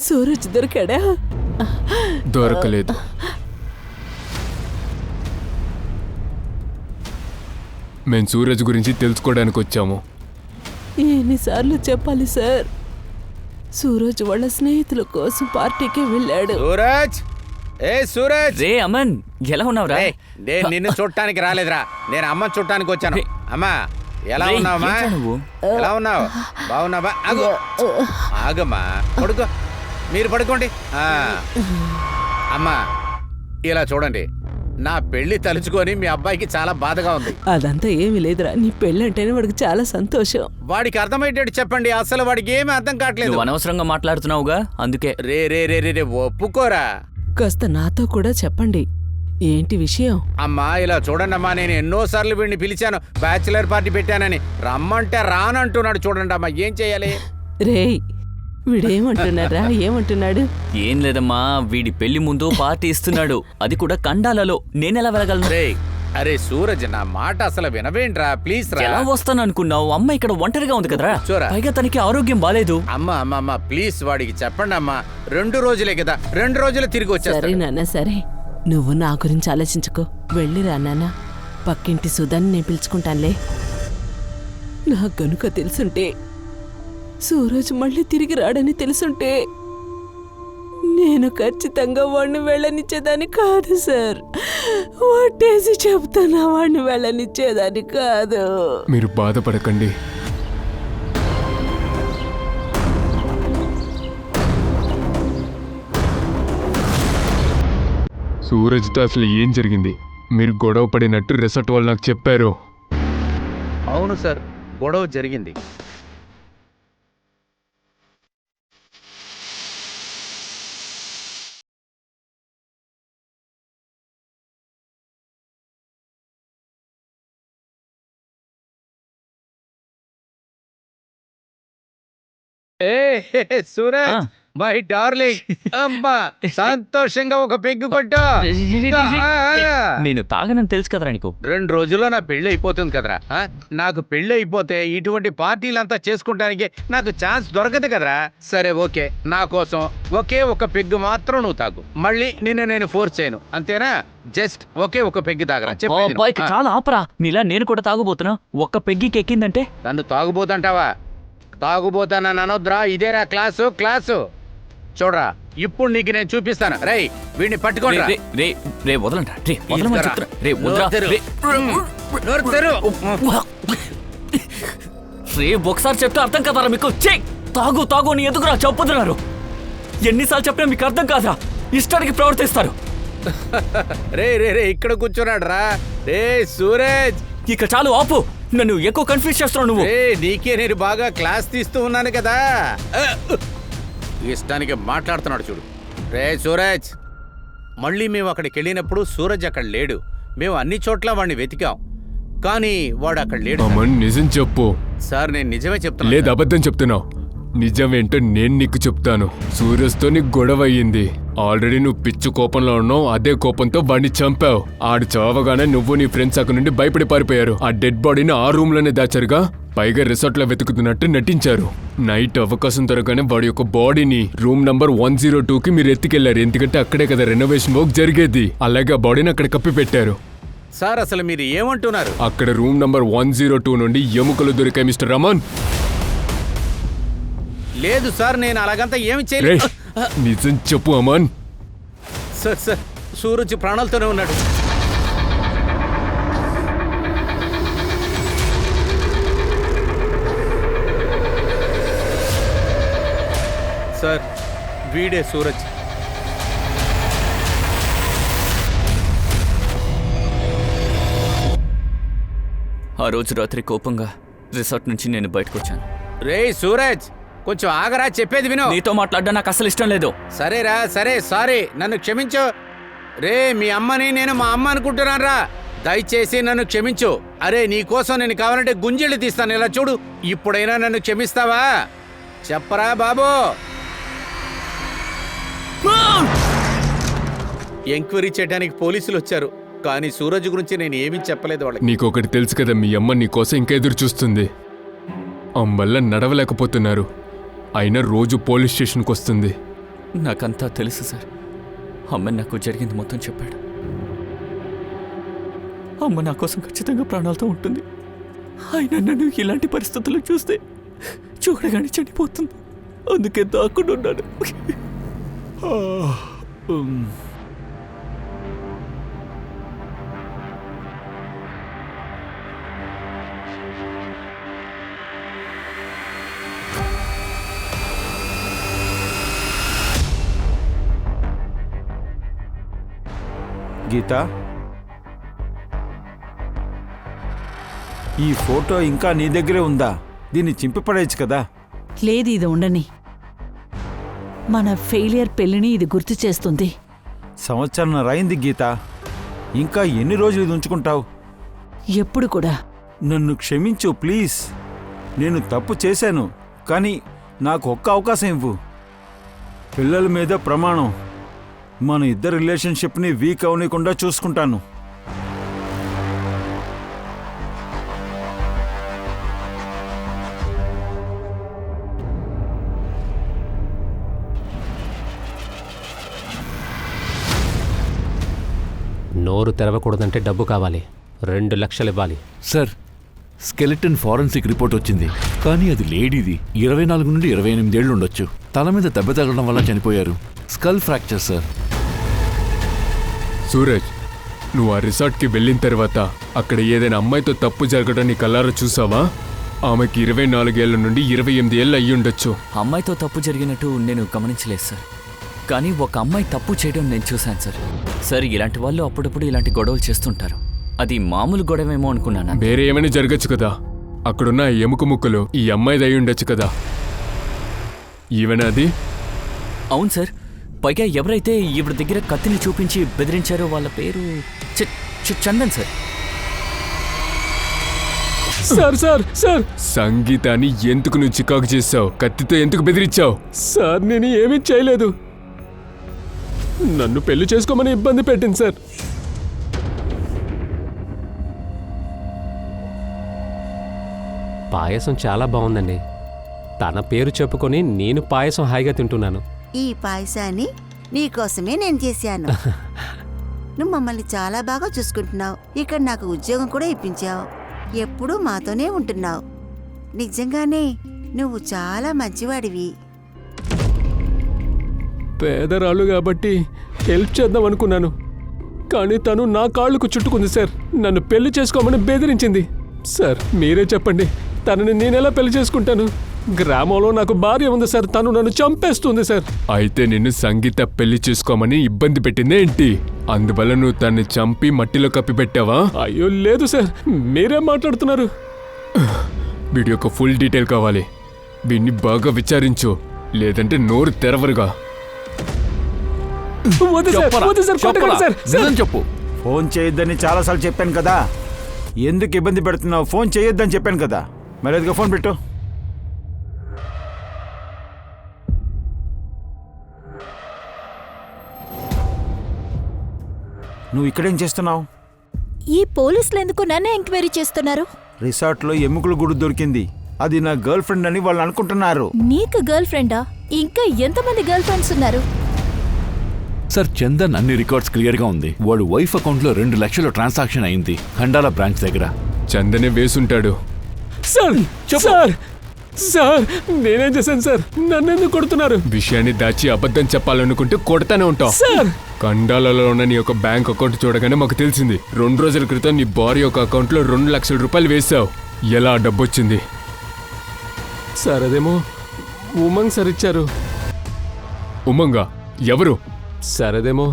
E: సూరజ్ దొరికాడా?
G: దొరకలేదు. మేము సూరజ్ గురించి తెలుసుకోవడానికి వచ్చాము.
E: ఎన్నిసార్లు చెప్పాలి సార్? సూరజ్ వాళ్ళ స్నేహితుల కోసం పార్టీకి వెళ్ళాడు.
H: సూరజ్, ఏ సూరజ్.
I: రే అమన్, ఎలా ఉన్నావురా?
H: నేను నిన్ను చూడటానికి రాలేదురా, నేను అమ్మని చూడటానికి వచ్చాను. అమ్మా, ఎలా ఉన్నావమ్మా? ఎలా ఉన్నావు? బాగున్నావా? ఆగమ్మా, పడుకో, మీరు పడుకోండి. అమ్మా, ఇలా చూడండి, నా పెళ్లి తలుచుకొని మీ అబ్బాయికి చాలా బాధగా ఉంది.
E: అదంతా ఏమీ లేదురా, నీ పెళ్ళంటేనే వాడికి చాలా సంతోషం.
H: వాడికి అర్థమయ్యేటట్టు చెప్పండి, అసలు వాడికి ఏమీ అర్థం కావట్లేదు.
I: నువ్వు అనవసరంగా మాట్లాడుతున్నావుగా, అందుకే.
H: రే రే రే రే ఒప్పుకోరా.
E: కాస్త నాతో కూడా చెప్పండి, ఏంటి విషయం?
H: అమ్మా, ఇలా చూడండి అమ్మా, నేను ఎన్నోసార్లు వీడిని పిలిచాను, బ్యాచిలర్ పార్టీ పెట్టానని. రమ్మంటే రానంటున్నాడు. చూడండి అమ్మా, ఏం చెయ్యాలి?
E: రేయ్, వీడేమంటున్నారా? ఏమంటున్నాడు?
I: ఏం లేదమ్మా, వీడి పెళ్లి ముందు పార్టీ ఇస్తున్నాడు, అది కూడా కండాలలో. నేనెలా వెళ్ళగలను?
H: రే, అరే సూరజ్, నా మాట అసలు వినవేంట్రా, ప్లీజ్ రా.
I: ఎలా వస్తాను అనుకున్నావు? అమ్మ ఇక్కడ ఒంటరిగా ఉంది కదరా, పైగా తనకి ఆరోగ్యం బాలేదు.
H: అమ్మా అమ్మా అమ్మా, ప్లీజ్ వాడికి చెప్పండి అమ్మా. 2 రోజులే కదా, 2 రోజులు తిరిగి వచ్చేస్తాడు.
E: సరే నాన్న, సరే, నువ్వు నా గురించి ఆలోచించుకో. వెళ్ళిరా నాన్న, పక్కింటి సుధాన్ని నేను పిలుచుకుంటానులే. నాకు గనుక తెలుసుంటే, సూరజ్ మళ్ళీ తిరిగి రాడని తెలుసుంటే నేను ఖచ్చితంగా వాడిని వెళ్ళనిచ్చేదాన్ని కాదు సార్. ఒట్టేసి చెప్తున్నా, వాడిని వెళ్ళనిచ్చేదాన్ని కాదు.
G: మీరు బాధపడకండి. సూరజ్తో అసలు ఏం జరిగింది? మీరు గొడవ పడినట్టు రిసార్ట్ వాళ్ళు నాకు చెప్పారు.
H: అవును సార్, గొడవ జరిగింది. సూరజ్ మై డార్లింగ్, అమ్మా సంతోషంగా ఒక పెగ్గు కొట్టు.
N: నేను తాగనని తెలుసు కదరా నీకు.
H: 2 రోజుల్లో నా పెళ్లి అయిపోతుంది కదరా. నాకు పెళ్లి అయిపోతే ఇటువంటి పార్టీలంతా చేసుకుంటానికి నాకు ఛాన్స్ దొరకదు కదరా. సరే ఓకే, నా కోసం ఒకే ఒక పెగ్గు మాత్రం నువ్వు తాగు. మళ్ళీ నేను ఫోర్స్ చేయను, అంతేనా? జస్ట్ ఒకే ఒక పెగ్గు తాగరా.
N: చాలా ఆపరా, నీలా నేను కూడా తాగుబోతున్నా. ఒక్క పెగ్గికి ఎక్కిందంటే
H: నన్ను తాగుబోతంటావా? తాగుబోతానని అనొద్దురా, ఇదేరా క్లాసు. చూడరా, ఇప్పుడు నీకు నేను చూపిస్తాను. రై, వీడిని పట్టుకోండి.
I: ఒకసారి చెప్తే అర్థం కదరా మీకు? తాగు తాగు అని ఎందుకురా చెప్పుతున్నారు? ఎన్నిసార్లు చెప్పినా మీకు అర్థం కాదా? ఇష్టానికి ప్రవర్తిస్తారు.
H: రే ఇక్కడ కూర్చున్నాడు రా. రే సూరజ్,
I: ఇక చాలు ఆపు. నన్ను ఎక్కువ కన్ఫ్యూజ్ చేస్తున్నావు నువ్వు.
H: నీకే నేను బాగా క్లాస్ తీస్తూ ఉన్నాను కదా. ఇష్టానికి మాట్లాడుతున్నాడు చూడు. రే సూరజ్, మళ్ళీ మేము అక్కడికి వెళ్ళినప్పుడు సూరజ్ అక్కడ లేడు. మేము అన్ని చోట్ల వాడిని వెతికాం, కానీ వాడు అక్కడ లేడు.
G: నిజం చెప్పు
H: సార్. నేను నిజమే చెప్తాను.
G: లేదు, అబద్ధం చెప్తున్నావు. నిజమేంటో నేను నీకు చెప్తాను. సూరజ్తో నీకు గొడవ అయ్యింది. ఆల్రెడీ నువ్వు పిచ్చు కోపంలో ఉన్నావు. అదే కోపంతో వాడిని చంపావు. ఆడు చావగానే నువ్వు నీ ఫ్రెండ్స్ అక్కడ నుండి భయపడి పారిపోయారు. ఆ డెడ్ బాడీని ఆ రూమ్ లోనే దాచారుగా. పైగా రిసార్ట్ లో వెతుకుతున్నట్టు నటించారు. నైట్ అవకాశం దొరకగానే వాడి యొక్క బాడీని రూమ్ నంబర్ 102కి మీరు ఎత్తుకెళ్లారు. ఎందుకంటే అక్కడే కదా రెనోవేషన్ వర్క్ జరిగేది. అలాగే ఆ బాడీని అక్కడ కప్పి పెట్టారు.
H: సార్ అసలు మీరు ఏమంటున్నారు?
G: అక్కడ రూమ్ నంబర్ 102 నుండి ఎముకలు దొరికాయి మిస్టర్ రమన్.
H: లేదు సార్, నేను అలాగంతా ఏమి చేయలేదు.
G: నిజం చెప్పు అమన్.
H: సార్ సూరజ్ ప్రాణాలతోనే ఉన్నాడు. సార్ వీడే సూరజ్.
I: ఆ రోజు రాత్రి కోపంగా రిసార్ట్ నుంచి నేను బయటకు వచ్చాను.
H: రే సూరజ్, కొంచెం ఆగరా, చెప్పేది విను.
I: నీతో మాట్లాడడం నాకు అసలు ఇష్టం లేదు.
H: సరేరా, సరే సారీ, నన్ను క్షమించు. రే మీ అమ్మని నేను మా అమ్మ అనుకుంటున్నాను రా. దయచేసి నన్ను క్షమించు. అరే నీకోసం నేను కావాలంటే గుంజీళ్ళు తీస్తాను, ఇలా చూడు. ఇప్పుడైనా నన్ను క్షమిస్తావా? చెప్పరా బాబు. ఎంక్వైరీ చేయడానికి పోలీసులు వచ్చారు, కానీ సూరజ్ గురించి నేను ఏమీ చెప్పలేదు వాళ్ళకి.
G: నీకొకటి తెలుసు కదా, మీ అమ్మ నీకోసం ఇంకా ఎదురు చూస్తుంది. అమ్మల్ల నడవలేకపోతున్నారు. అయినా రోజు పోలీస్ స్టేషన్కి వస్తుంది.
I: నాకంతా తెలుసు సార్. అమ్మ నాకు జరిగింది మొత్తం చెప్పాడు. అమ్మ నా కోసం ఖచ్చితంగా ప్రాణాలతో ఉంటుంది. అయినా నన్ను ఇలాంటి పరిస్థితుల్లో చూస్తే చూడగానే చనిపోతుంది. అందుకే దాక్కుని ఉన్నాను.
A: గీత, ఈ ఫోటో ఇంకా నీ దగ్గరే ఉందా? దీన్ని చింపిపడేయచ్చు కదా.
M: లేదు, ఇది ఉండని. మన ఫెయిలియర్ పెళ్లిని ఇది గుర్తు చేస్తుంది.
A: సంవత్సరం అయింది గీత, ఇంకా ఎన్ని రోజులు ఇది ఉంచుకుంటావు?
M: ఎప్పుడు కూడా.
A: నన్ను క్షమించు ప్లీజ్. నేను తప్పు చేశాను, కానీ నాకు ఒక్క అవకాశం ఇవ్వు. పిల్లల మీద ప్రమాణం, మన ఇద్దరు రిలేషన్షిప్ని వీక్ అవనీయకుండా చూసుకుంటాను.
D: నోరు తెరవకూడదంటే డబ్బు కావాలి. 2 లక్షలు ఇవ్వాలి.
K: సార్ స్కెలిటన్ ఫారెన్సిక్ రిపోర్ట్ వచ్చింది, కానీ అది లేడీది. 24 నుండి 28 ఏళ్ళు ఉండొచ్చు. తల మీద దెబ్బ తగలడం వల్ల చనిపోయారు. Skull fracture sir.
G: సూరజ్, నువ్వు ఆ రిసార్ట్కి వెళ్ళిన తర్వాత అక్కడ ఏదైనా అమ్మాయితో తప్పు జరగడం నీ కళ్ళారా చూసావా? ఆమెకి 24 ఏళ్ల నుండి 28 ఏళ్ళు అయ్యి ఉండొచ్చు.
I: అమ్మాయితో తప్పు జరిగినట్టు నేను గమనించలేదు సార్, కానీ ఒక అమ్మాయి తప్పు చేయడం నేను చూశాను సార్. సార్, ఇలాంటి వాళ్ళు అప్పుడప్పుడు ఇలాంటి గొడవలు చేస్తుంటారు. అది మామూలు గొడవేమో అనుకున్నాను.
G: వేరే ఏమైనా జరగచ్చు కదా. అక్కడున్న ఎముక ముక్కలు ఈ అమ్మాయిది అయి ఉండొచ్చు కదా. ఈవెన్ అది?
I: అవును సార్. పైగా ఎవరైతే ఈవిడ దగ్గర కత్తిని చూపించి బెదిరించారో వాళ్ళ పేరు Chandan sir.
G: Sir sir sir సంగీతాన్ని ఎందుకు నువ్వు చికాకు చేసావు? కత్తితో ఎందుకు బెదిరించావు?
D: సార్, నేను ఏమీ చేయలేదు. నన్ను పెళ్లి చేసుకోమని ఇబ్బంది పెట్టింది సార్. పాయసం చాలా బాగుందండి. తన పేరు చెప్పుకొని నేను పాయసం హాయిగా తింటున్నాను.
J: ఈ పాయసాన్ని నీకోసమే నేను చేశాను. నువ్వు మమ్మల్ని చాలా బాగా చూసుకుంటున్నావు. ఇక్కడ నాకు ఉద్యోగం కూడా ఇప్పించావు. ఎప్పుడూ మాతోనే ఉంటున్నావు. నిజంగానే నువ్వు చాలా మంచివాడివి.
D: పేదరాళ్ళు కాబట్టి హెల్ప్ చేద్దాం అనుకున్నాను, కానీ తను నా కాళ్ళకు చుట్టుకుంది సార్. నన్ను పెళ్లి చేసుకోమని బెదిరించింది. సార్, మీరే చెప్పండి, తనని నేనెలా పెళ్లి చేసుకుంటాను? గ్రామంలో నాకు భార్య ఉంది సార్, తను నన్ను చంపేస్తుంది సార్.
G: అయితే నిన్ను సంగీత పెళ్లి చేసుకోమని ఇబ్బంది పెట్టిందే ఏంటి? అందువల్ల నువ్వు తన్ని చంపి మట్టిలో కప్పి పెట్టావా?
D: అయ్యో లేదు సార్, మీరేం మాట్లాడుతున్నారు?
G: వీడి యొక్క ఫుల్ డీటెయిల్ కావాలి. వీడిని బాగా విచారించు, లేదంటే నోరు తెరవరుగా.
K: చెప్పు.
A: ఫోన్ చేయొద్దని చాలాసార్లు చెప్పాను కదా. ఎందుకు ఇబ్బంది పెడుతున్నావు? ఫోన్ చేయొద్దని చెప్పాను కదా. మరి అదిగా ఫోన్ పెట్టు. నువ్వు ఇక్కడేం చేస్తున్నావు?
B: ఈ పోలీసులు ఎందుకు నన్నే ఎంక్వైరీ చేస్తున్నారు?
A: రిసార్ట్లో ఎముకల గుడి దొరికింది. అది నా గర్ల్ ఫ్రెండ్ అని వాళ్ళు అనుకుంటున్నారు.
B: నీకు గర్ల్ ఫ్రెండా? ఇంకా ఎంతమంది గర్ల్ ఫ్రెండ్స్ ఉన్నారు?
K: సార్, చందన్ అన్ని రికార్డ్స్ క్లియర్గా ఉంది. వాడు వైఫ్ అకౌంట్లో 2 లక్షల ట్రాన్సాక్షన్ అయింది ఖండాల బ్రాంచ్ దగ్గర.
G: చందనే వేసుంటాడు.
D: సార్ సార్ సార్ నేనేం చేశాను సార్? నన్నెందుకు కొడుతున్నారు?
G: విషయాన్ని దాచి అబద్ధం చెప్పాలనుకుంటే కొడతానే ఉంటావు. కండాలలో ఉన్న నీ యొక్క బ్యాంక్ అకౌంట్ చూడగానే మాకు తెలిసింది. 2 రోజుల క్రితం నీ భార్య యొక్క అకౌంట్లో 2 లక్షల రూపాయలు వేసావు. ఎలా డబ్బు వచ్చింది?
D: సార్, అదేమో ఉమంగ్ సార్ ఇచ్చారు.
G: ఉమంగా? ఎవరు?
D: సార్, అదేమో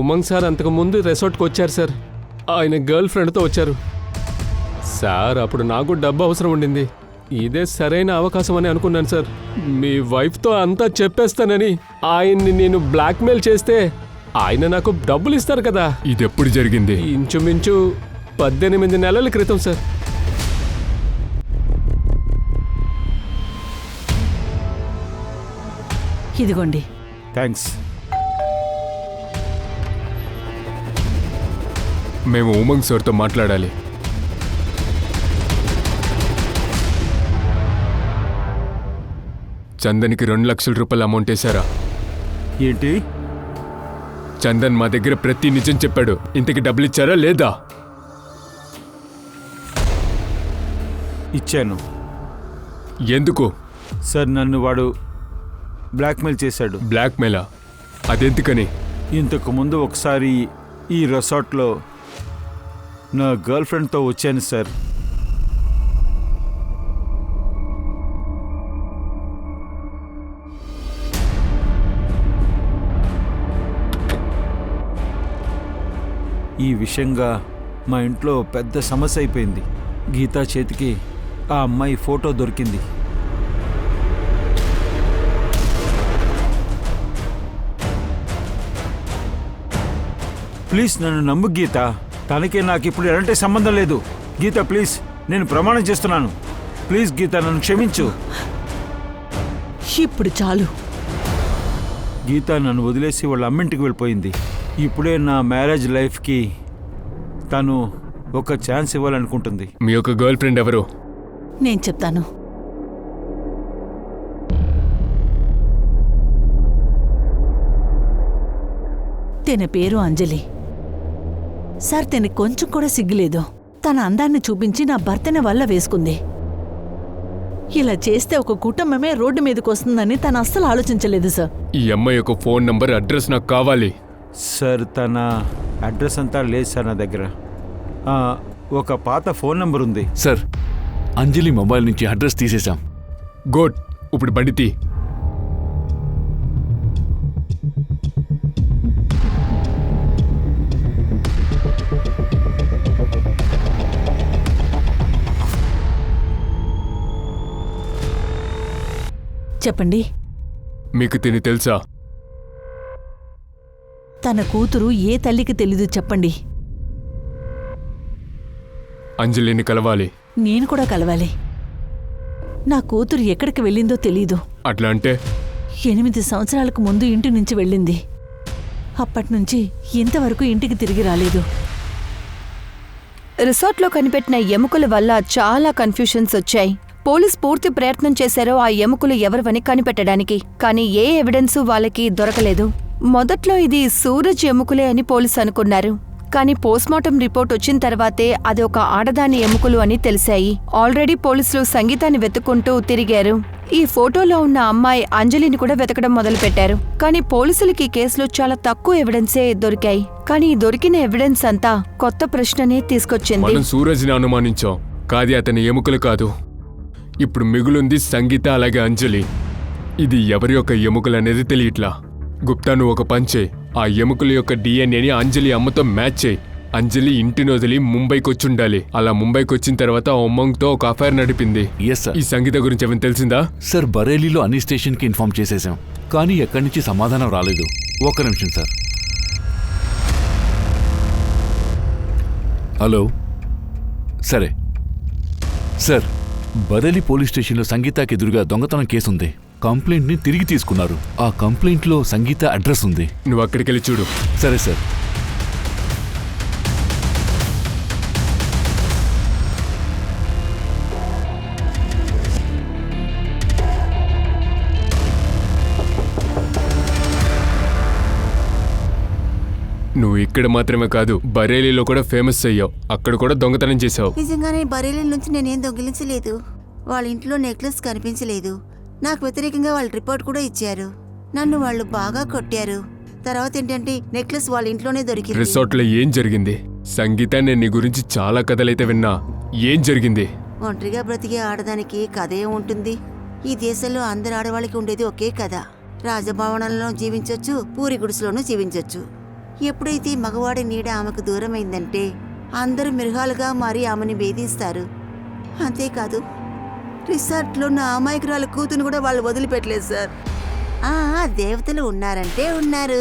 D: ఉమంగ్ సార్ అంతకు ముందు రిసార్ట్కి వచ్చారు సార్. ఆయన గర్ల్ ఫ్రెండ్తో వచ్చారు సార్. అప్పుడు నాకు డబ్బు అవసరం ఉండింది. ఇదే సరైన అవకాశం అని అనుకున్నాను సార్. మీ వైఫ్తో అంతా చెప్పేస్తానని ఆయన్ని నేను బ్లాక్మెయిల్ చేస్తే ఆయన నాకు డబ్బులు ఇస్తారు కదా.
G: ఇది ఎప్పుడు జరిగింది?
D: ఇంచుమించు 18 నెలల క్రితం సార్.
M: ఇదిగోండి.
A: థ్యాంక్స్.
G: మేము ఉమంగ్ సార్తో మాట్లాడాలి. చందన్కి 2 లక్షల రూపాయల అమౌంట్ వేశారా?
A: ఏంటి?
G: చందన్ మా దగ్గర ప్రతి నిజం చెప్పాడు. ఇంతకి డబ్బులు ఇచ్చారా లేదా?
A: ఇచ్చాను.
G: ఎందుకు?
A: సార్, నన్ను వాడు బ్లాక్మెయిల్ చేశాడు.
G: బ్లాక్మెయిలా? అదెందుకని?
A: ఇంతకు ముందు ఒకసారి ఈ రిసార్ట్లో నా గర్ల్ ఫ్రెండ్తో వచ్చాను సార్. ఈ విషయంగా మా ఇంట్లో పెద్ద సమస్య అయిపోయింది. గీతా చేతికి ఆ అమ్మాయి ఫోటో దొరికింది. ప్లీజ్ నన్ను నమ్ము గీత. తనకి నాకు ఇప్పుడు ఎలాంటి సంబంధం లేదు. గీత ప్లీజ్, నేను ప్రమాణం చేస్తున్నాను. ప్లీజ్ గీత, నన్ను క్షమించు.
M: ఇప్పుడు చాలు.
A: గీత నన్ను వదిలేసి వాళ్ళ అమ్మింటికి వెళ్ళిపోయింది. ఇప్పుడే నా మ్యారేజ్ లైఫ్కి తను ఒక ఛాన్స్ ఇవ్వాలనుకుంటుంది.
G: మీ యొక్క గర్ల్ ఫ్రెండ్ ఎవరు?
M: నేను చెప్తాను. తిన పేరు అంజలి. సార్, తినకి కొంచెం కూడా సిగ్గులేదు. తన అందాన్ని చూపించి నా భర్తని వల్ల వేసుకుంది. ఇలా చేస్తే ఒక కుటుంబమే రోడ్డు మీదకి వస్తుందని తను అస్సలు ఆలోచించలేదు సార్.
G: ఈ అమ్మాయి యొక్క ఫోన్ నంబర్, అడ్రస్ నాకు కావాలి.
A: సార్ తన అడ్రస్ అంతా లేదు సార్ నా దగ్గర. ఒక పాత ఫోన్ నంబర్ ఉంది
K: సార్. అంజలి మొబైల్ నుంచి అడ్రస్ తీసేశాం.
G: గుడ్, ఇప్పుడు బండి తీ.
M: చెప్పండి.
G: మీకు తిని తెలుసా?
M: తన కూతురు ఏ తల్లికి తెలీదు చెప్పండి.
G: అంజలిని కలవాలి.
M: నేను కూడా కలవాలి. నా కూతురు ఎక్కడికి వెళ్ళిందో తెలీదు.
G: అట్లా అంటే
M: 8 సంవత్సరాలకు ముందు ఇంటి నుంచి వెళ్ళింది. అప్పటినుంచి ఇంతవరకు ఇంటికి తిరిగి రాలేదు.
C: రిసార్ట్లో కనిపెట్టిన ఎముకల వల్ల చాలా కన్ఫ్యూషన్స్ వచ్చాయి. పోలీస్ పూర్తి ప్రయత్నం చేశారో ఆ ఎముకలు ఎవరివని కనిపెట్టడానికి, కానీ ఏ ఎవిడెన్సు వాళ్ళకి దొరకలేదు. మొదట్లో ఇది సూరజ్ ఎముకలే అని పోలీసు అనుకున్నారు, కానీ పోస్ట్మార్టం రిపోర్ట్ వచ్చిన తర్వాతే అది ఒక ఆడదాని ఎముకలు అని తెలిసాయి. ఆల్రెడీ పోలీసులు సంగీతాన్ని వెతుక్కుంటూ తిరిగారు. ఈ ఫోటోలో ఉన్న అమ్మాయి అంజలిని కూడా వెతకడం మొదలుపెట్టారు. కానీ పోలీసులకి కేసులో చాలా తక్కువ ఎవిడెన్సే దొరికాయి. కానీ దొరికిన ఎవిడెన్స్ అంతా కొత్త ప్రశ్ననే తీసుకొచ్చింది.
G: మనం సూరజ్ని అనుమానించాం, కాది అతని ఎముకలు కాదు. ఇప్పుడు మిగులుంది సంగీత, అలాగే అంజలి. ఇది ఎవరి యొక్క ఎముకలు అనేది తెలియట్లా. గుప్తా, నువ్వు ఒక పంచే, ఆ ఎముకల యొక్క డిఎన్ఏని అంజలి అమ్మతో మ్యాచ్ చేయి. అంజలి ఇంటిని వదిలి ముంబైకి వచ్చుండాలి. అలా ముంబైకి వచ్చిన తర్వాత ఉమంగ్తో ఒక అఫైర్ నడిపింది. ఈ సంగీత గురించి ఏమైనా తెలిసిందా?
K: సార్, బరేలీలో అన్ని స్టేషన్కి ఇన్ఫార్మ్ చేసేసాం, కానీ ఎక్కడి నుంచి సమాధానం రాలేదు. ఒక్క నిమిషం సార్. హలో. సరే సార్, బరేలీ పోలీస్ స్టేషన్లో సంగీతకి ఎదురుగా దొంగతనం కేసుంది. కంప్లైంట్ని తిరిగి తీసుకున్నారు. ఆ కంప్లైంట్లో సంగీత అడ్రస్ ఉంది.
G: నువ్వు అక్కడికి వెళ్ళి చూడు.
K: సరే సార్.
G: నువ్వు ఇక్కడ మాత్రమే కాదు, బరేలీలో కూడా ఫేమస్ అయ్యావు. అక్కడ కూడా దొంగతనం చేశావు.
J: నిజంగానే బరేలీ నుంచి నేనేం దొంగిలించలేదు. వాళ్ళ ఇంట్లో నెక్లెస్ కనిపించలేదు. నాకు వ్యతిరేకంగా వాళ్ళు రిపోర్ట్ కూడా ఇచ్చారు. నన్ను వాళ్ళు బాగా కొట్టారు. తర్వాత ఏంటంటే నెక్లెస్ వాళ్ళ ఇంట్లోనే దొరికింది.
G: రిసార్ట్లో ఏం జరిగింది? సంగీత, నేను నీ గురించి చాలా కథలైతే విన్నా. ఏం జరిగింది?
J: ఒంటరిగా బ్రతికే ఆడదానికి కథ ఉంటుంది. ఈ దేశంలో అందరు ఆడవాళ్ళకి ఉండేది ఒకే కథ. రాజభవనంలో జీవించొచ్చు, పూరి గుడిసెలోనూ జీవించొచ్చు. ఎప్పుడైతే మగవాడి నీడ ఆమెకు దూరమైందంటే అందరూ మృగాలుగా మారి ఆమెని వేధిస్తారు. అంతేకాదు, రిసార్ట్లో నా అమాయకురాలు కూతురు కూడా వాళ్ళు వదిలిపెట్టలేదు సార్. దేవతలు ఉన్నారంటే ఉన్నారు.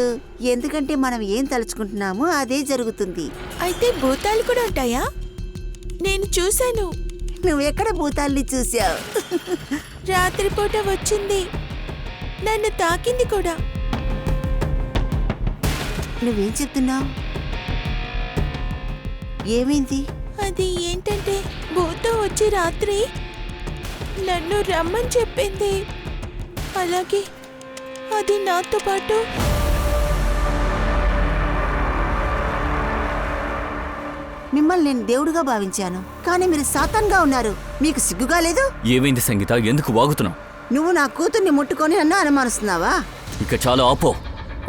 J: ఎందుకంటే మనం ఏం తలుచుకుంటున్నామో అదే జరుగుతుంది.
B: అయితే భూతాలు కూడా ఉంటాయా? నేను చూశాను.
J: నువ్వెక్కడ భూతాల్ని చూసావు?
B: రాత్రిపూట వచ్చింది, నన్ను తాకింది కూడా.
J: నువ్వేం చెప్తున్నావు? ఏమైంది?
B: అది ఏంటంటే భూతం వచ్చి రాత్రి నన్ను రమ్మని చెప్పింది. అలాగే అది నాతో పాటు
J: మిమ్మల్ని నేను దేవుడుగా భావించాను, కానీ మీరు సాతాన్గా ఉన్నారు. మీకు సిగ్గుగా లేదు?
I: ఏమైంది సంగీత? ఎందుకు వాగుతున్నావు?
J: నువ్వు నా కూతుర్ని ముట్టుకొని నన్ను అనుమానిస్తున్నావా?
I: ఇక చాలా ఆపో,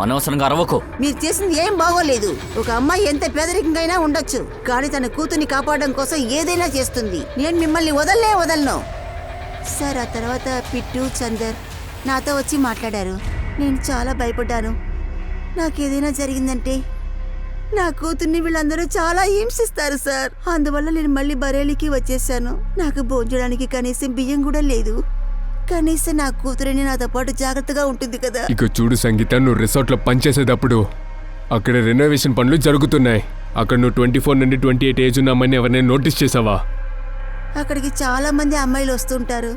I: అనవసరంగా అరవకో.
J: మీరు చేసింది ఏం బాగోలేదు. ఒక అమ్మాయి ఎంత పేదరికంగా ఉండొచ్చు, కానీ తన కూతుర్ని కాపాడడం కోసం ఏదైనా చేస్తుంది. నేను మిమ్మల్ని వదలను. సార్, ఆ తర్వాత పిట్టు, చందర్ నాతో వచ్చి మాట్లాడారు. నేను చాలా భయపడ్డాను. నాకేదైనా జరిగిందంటే నా కూతుర్ని వీళ్ళందరూ చాలా హింసిస్తారు సార్. అందువల్ల నేను మళ్ళీ బరేలీకి వచ్చేసాను. నాకు భోంచడానికి కనీసం బియ్యం కూడా లేదు. కనీసం నా కూతురిని నాతో పాటు జాగ్రత్తగా ఉంటుంది కదా.
G: ఇక చూడు సంగీత, నువ్వు రిసార్ట్లో పనిచేసేటప్పుడు అక్కడ రెనోవేషన్ పనులు జరుగుతున్నాయి. అక్కడ నువ్వు 24 నుండి 28 ఏజ్ ఉన్నామని ఎవరినైనా నోటీస్ చేసావా?
J: అక్కడికి చాలా మంది అమ్మాయిలు వస్తుంటారు.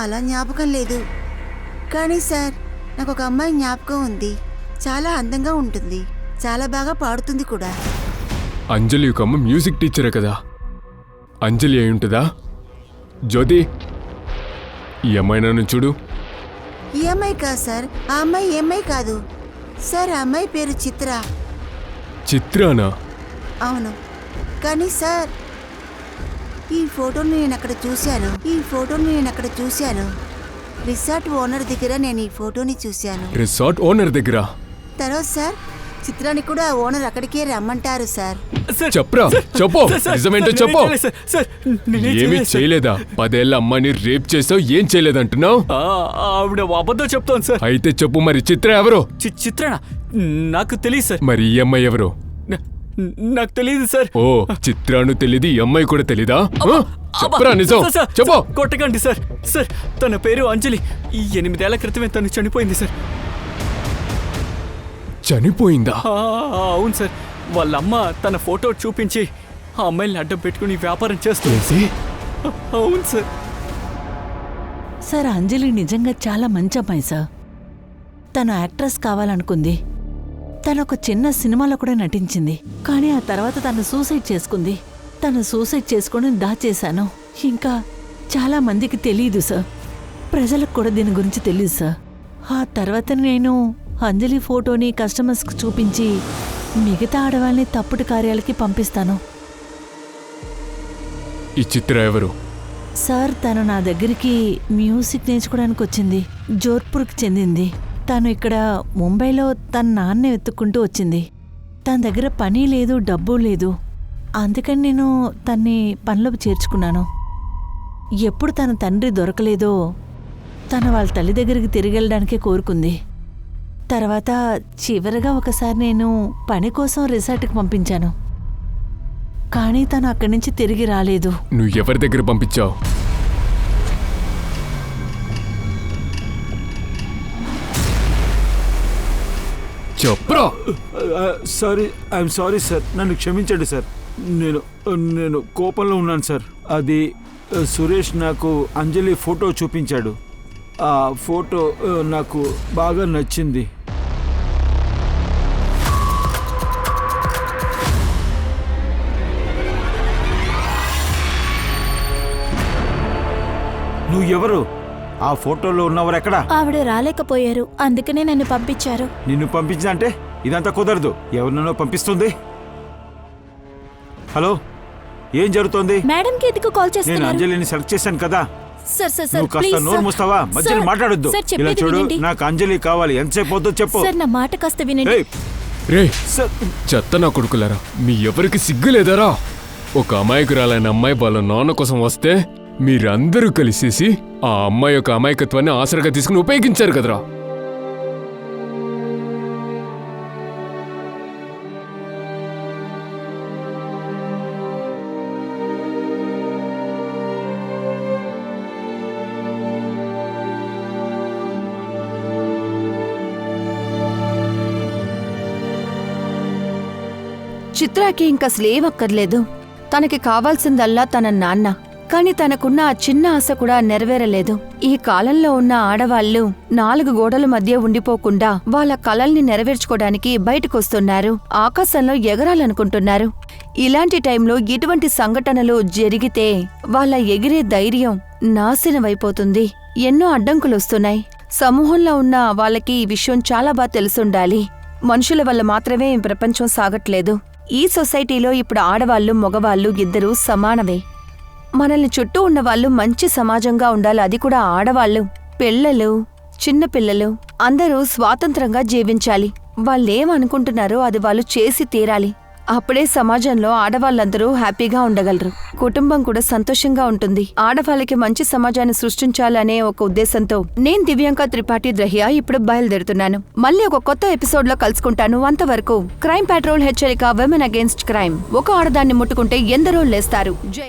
J: అలా జ్ఞాపకం లేదు. కానీ సార్, నాకు ఒక అమ్మాయి జ్ఞాపకం ఉంది. చాలా అందంగా ఉంటుంది, చాలా బాగా పాడుతుంది కూడా.
G: అంజలి ఒక అమ్మ మ్యూజిక్ టీచరే కదా. అంజలి అయి ఉంటుందా? జ్యోతి, ఈ అమ్మాయి నన్ను చూడు.
J: ఈ అమ్మాయి కాదు సార్, ఆ అమ్మాయి ఈ అమ్మాయి కాదు సార్. ఆ అమ్మాయి పేరు చిత్ర.
G: చిత్రానా?
J: అవును, కానీ సార్ ఈ ఫోటోని నేను అక్కడ చూశాను. రిసార్ట్ ఓనర్ దగ్గర నేను ఈ ఫోటోని చూశాను.
G: రిసార్ట్ ఓనర్ దగ్గర?
J: తర్వాత సార్, చిత్రాన్ని కూడా ఓనర్ అక్కడికే రమ్మంటారు సార్.
G: చెప్పరా, చెప్పు, నిజమేంటో చెప్పు. ఏమీ చేయలేదా? 10 ఏళ్ల అమ్మాయిని రేప్ చేసావు, ఏం చేయలేదంటున్నావు?
N: ఆవిడ అబద్ధం చెప్తోంది సార్.
G: అయితే చెప్పు, మరి చిత్ర ఎవరు?
N: చిత్రనా? నాకు తెలియదు సార్.
G: మరి ఈ అమ్మాయి ఎవరు?
N: నాకు తెలియదు సార్.
G: ఓ, చిత్రాను తెలీదు, ఈ అమ్మాయి కూడా తెలీదా? చెప్పరా, నిజం చెప్పు.
N: కొట్టకండి సార్. సార్, తన పేరు అంజలి. 8 ఏళ్ల క్రితమే తను చనిపోయింది సార్.
G: చనిపోయిందా?
N: అవును సార్. వాళ్ళమ్మ తన ఫోటో చూపించి ఆ అమ్మాయిని అడ్డం పెట్టుకుని వ్యాపారం చేస్తుంది. అవును సార్.
M: సార్, అంజలి నిజంగా చాలా మంచి అమ్మాయి సార్. తను యాక్ట్రెస్ కావాలనుకుంది. తను ఒక చిన్న సినిమాలో కూడా నటించింది. కానీ ఆ తర్వాత తను సూసైడ్ చేసుకుంది. తను సూసైడ్ చేసుకుని దాచేశాను. ఇంకా చాలా మందికి తెలియదు సార్. ప్రజలకు కూడా దీని గురించి తెలియదు సార్. ఆ తర్వాత నేను అంజలి ఫోటోని కస్టమర్స్కి చూపించి మిగతా ఆడవాళ్ళని తప్పుడు కార్యాలకి పంపిస్తాను.
G: ఈ చిత్ర ఎవరు?
M: సార్, తను నా దగ్గరికి మ్యూజిక్ నేర్చుకోవడానికి వచ్చింది. జోధ్పూర్కి చెందింది. తను ఇక్కడ ముంబైలో తన నాన్నే వెతుక్కుంటూ వచ్చింది. తన దగ్గర పని లేదు, డబ్బు లేదు. అందుకని నేను తన్ని పనిలోకి చేర్చుకున్నాను. ఎప్పుడు తన తండ్రి దొరకలేదో తన వాళ్ళ తల్లి దగ్గరికి తిరిగి వెళ్ళడానికే కోరుకుంది. తర్వాత చివరిగా ఒకసారి నేను పని కోసం రిసార్ట్కి పంపించాను. కానీ తను అక్కడి నుంచి తిరిగి రాలేదు.
G: నువ్వు ఎవరి దగ్గర పంపించావు? చెప్పరా.
A: ఐఎమ్ సారీ సార్, నన్ను క్షమించండి సార్. నేను కోపంలో ఉన్నాను సార్. అది సురేష్ నాకు అంజలి ఫోటో చూపించాడు. ఆ ఫోటో నాకు బాగా నచ్చింది. నువ్వు ఎవరు? ఆ ఫోటోలో ఉన్నవారు ఎక్కడా?
B: ఆవిడ రాలేకపోయారు, అందుకనే నన్ను పంపించారు.
A: నిన్ను పంపించింది అంటే ఇదంతా కుదరదు. ఎవరినో పంపిస్తుంది. హలో, ఏం జరుగుతోంది?
B: మేడంకి ఎందుకు కాల్ చేస్తున్నారు?
A: నేను అంజలిని సెలెక్ట్ చేశాను కదా.
B: సార్ సార్ సార్,
A: నువ్వు కాస్త నోరు మూస్తావా? మధ్యలో మాట్లాడొద్దు. ఇలా చూడు, నాకు అంజలి కావాలి. ఎంతసేపు అవుతుందో చెప్పు.
B: సార్, నా మాట కాస్త వినండి.
G: రే చెత్త నా కొడుకులారా, మీ ఎవరికి సిగ్గు లేదారా? ఒక అమాయకురాలైన అమ్మాయి వాళ్ళ నాన్న కోసం వస్తే మీరందరూ కలిసేసి ఆ అమ్మాయి యొక్క అమాయకత్వాన్ని ఆసరగా తీసుకుని ఉపయోగించారు కదరా.
C: చిత్రాకి ఇంకసలేమక్కర్లేదు. తనకి కావాల్సిందల్లా తన నాన్న. కాని తనకున్న ఆ చిన్న ఆశ కూడా నెరవేరలేదు. ఈ కాలంలో ఉన్న ఆడవాళ్లు 4 గోడల మధ్య ఉండిపోకుండా వాళ్ళ కలల్ని నెరవేర్చుకోవడానికి బయటకొస్తున్నారు. ఆకాశంలో ఎగరాలనుకుంటున్నారు. ఇలాంటి టైంలో ఇటువంటి సంఘటనలు జరిగితే వాళ్ళ ఎగిరే ధైర్యం నాశనమైపోతుంది. ఎన్నో అడ్డంకులొస్తున్నాయి. సమూహంలో ఉన్న వాళ్ళకి ఈ విషయం చాలా బాగా తెలుసుండాలి. మనుషుల వల్ల మాత్రమే ఈ ప్రపంచం సాగట్లేదు. ఈ సొసైటీలో ఇప్పుడు ఆడవాళ్లు, మగవాళ్లు ఇద్దరూ సమానమే. మనల్ని చుట్టూ ఉన్నవాళ్లు మంచి సమాజంగా ఉండాలి. అది కూడా ఆడవాళ్లు, పిల్లలు, చిన్నపిల్లలు అందరూ స్వాతంత్రంగా జీవించాలి. వాళ్ళేమనుకుంటున్నారో అది వాళ్ళు చేసి తీరాలి. అప్పుడే సమాజంలో ఆడవాళ్ళందరూ హ్యాపీగా ఉండగలరు. కుటుంబం కూడా సంతోషంగా ఉంటుంది. ఆడవాళ్ళకి మంచి సమాజాన్ని సృష్టించాలనే ఒక ఉద్దేశంతో నేను దివ్యాంక త్రిపాఠి దహియా ఇప్పుడు బయలుదేరుతున్నాను. మళ్ళీ ఒక కొత్త ఎపిసోడ్ లో కలుసుకుంటాను. అంతవరకు క్రైమ్ పెట్రోల్ హెచ్చరిక, విమెన్ అగేన్స్ట్ క్రైమ్. ఒక ఆడదాన్ని ముట్టుకుంటే ఎందరో లేస్తారు.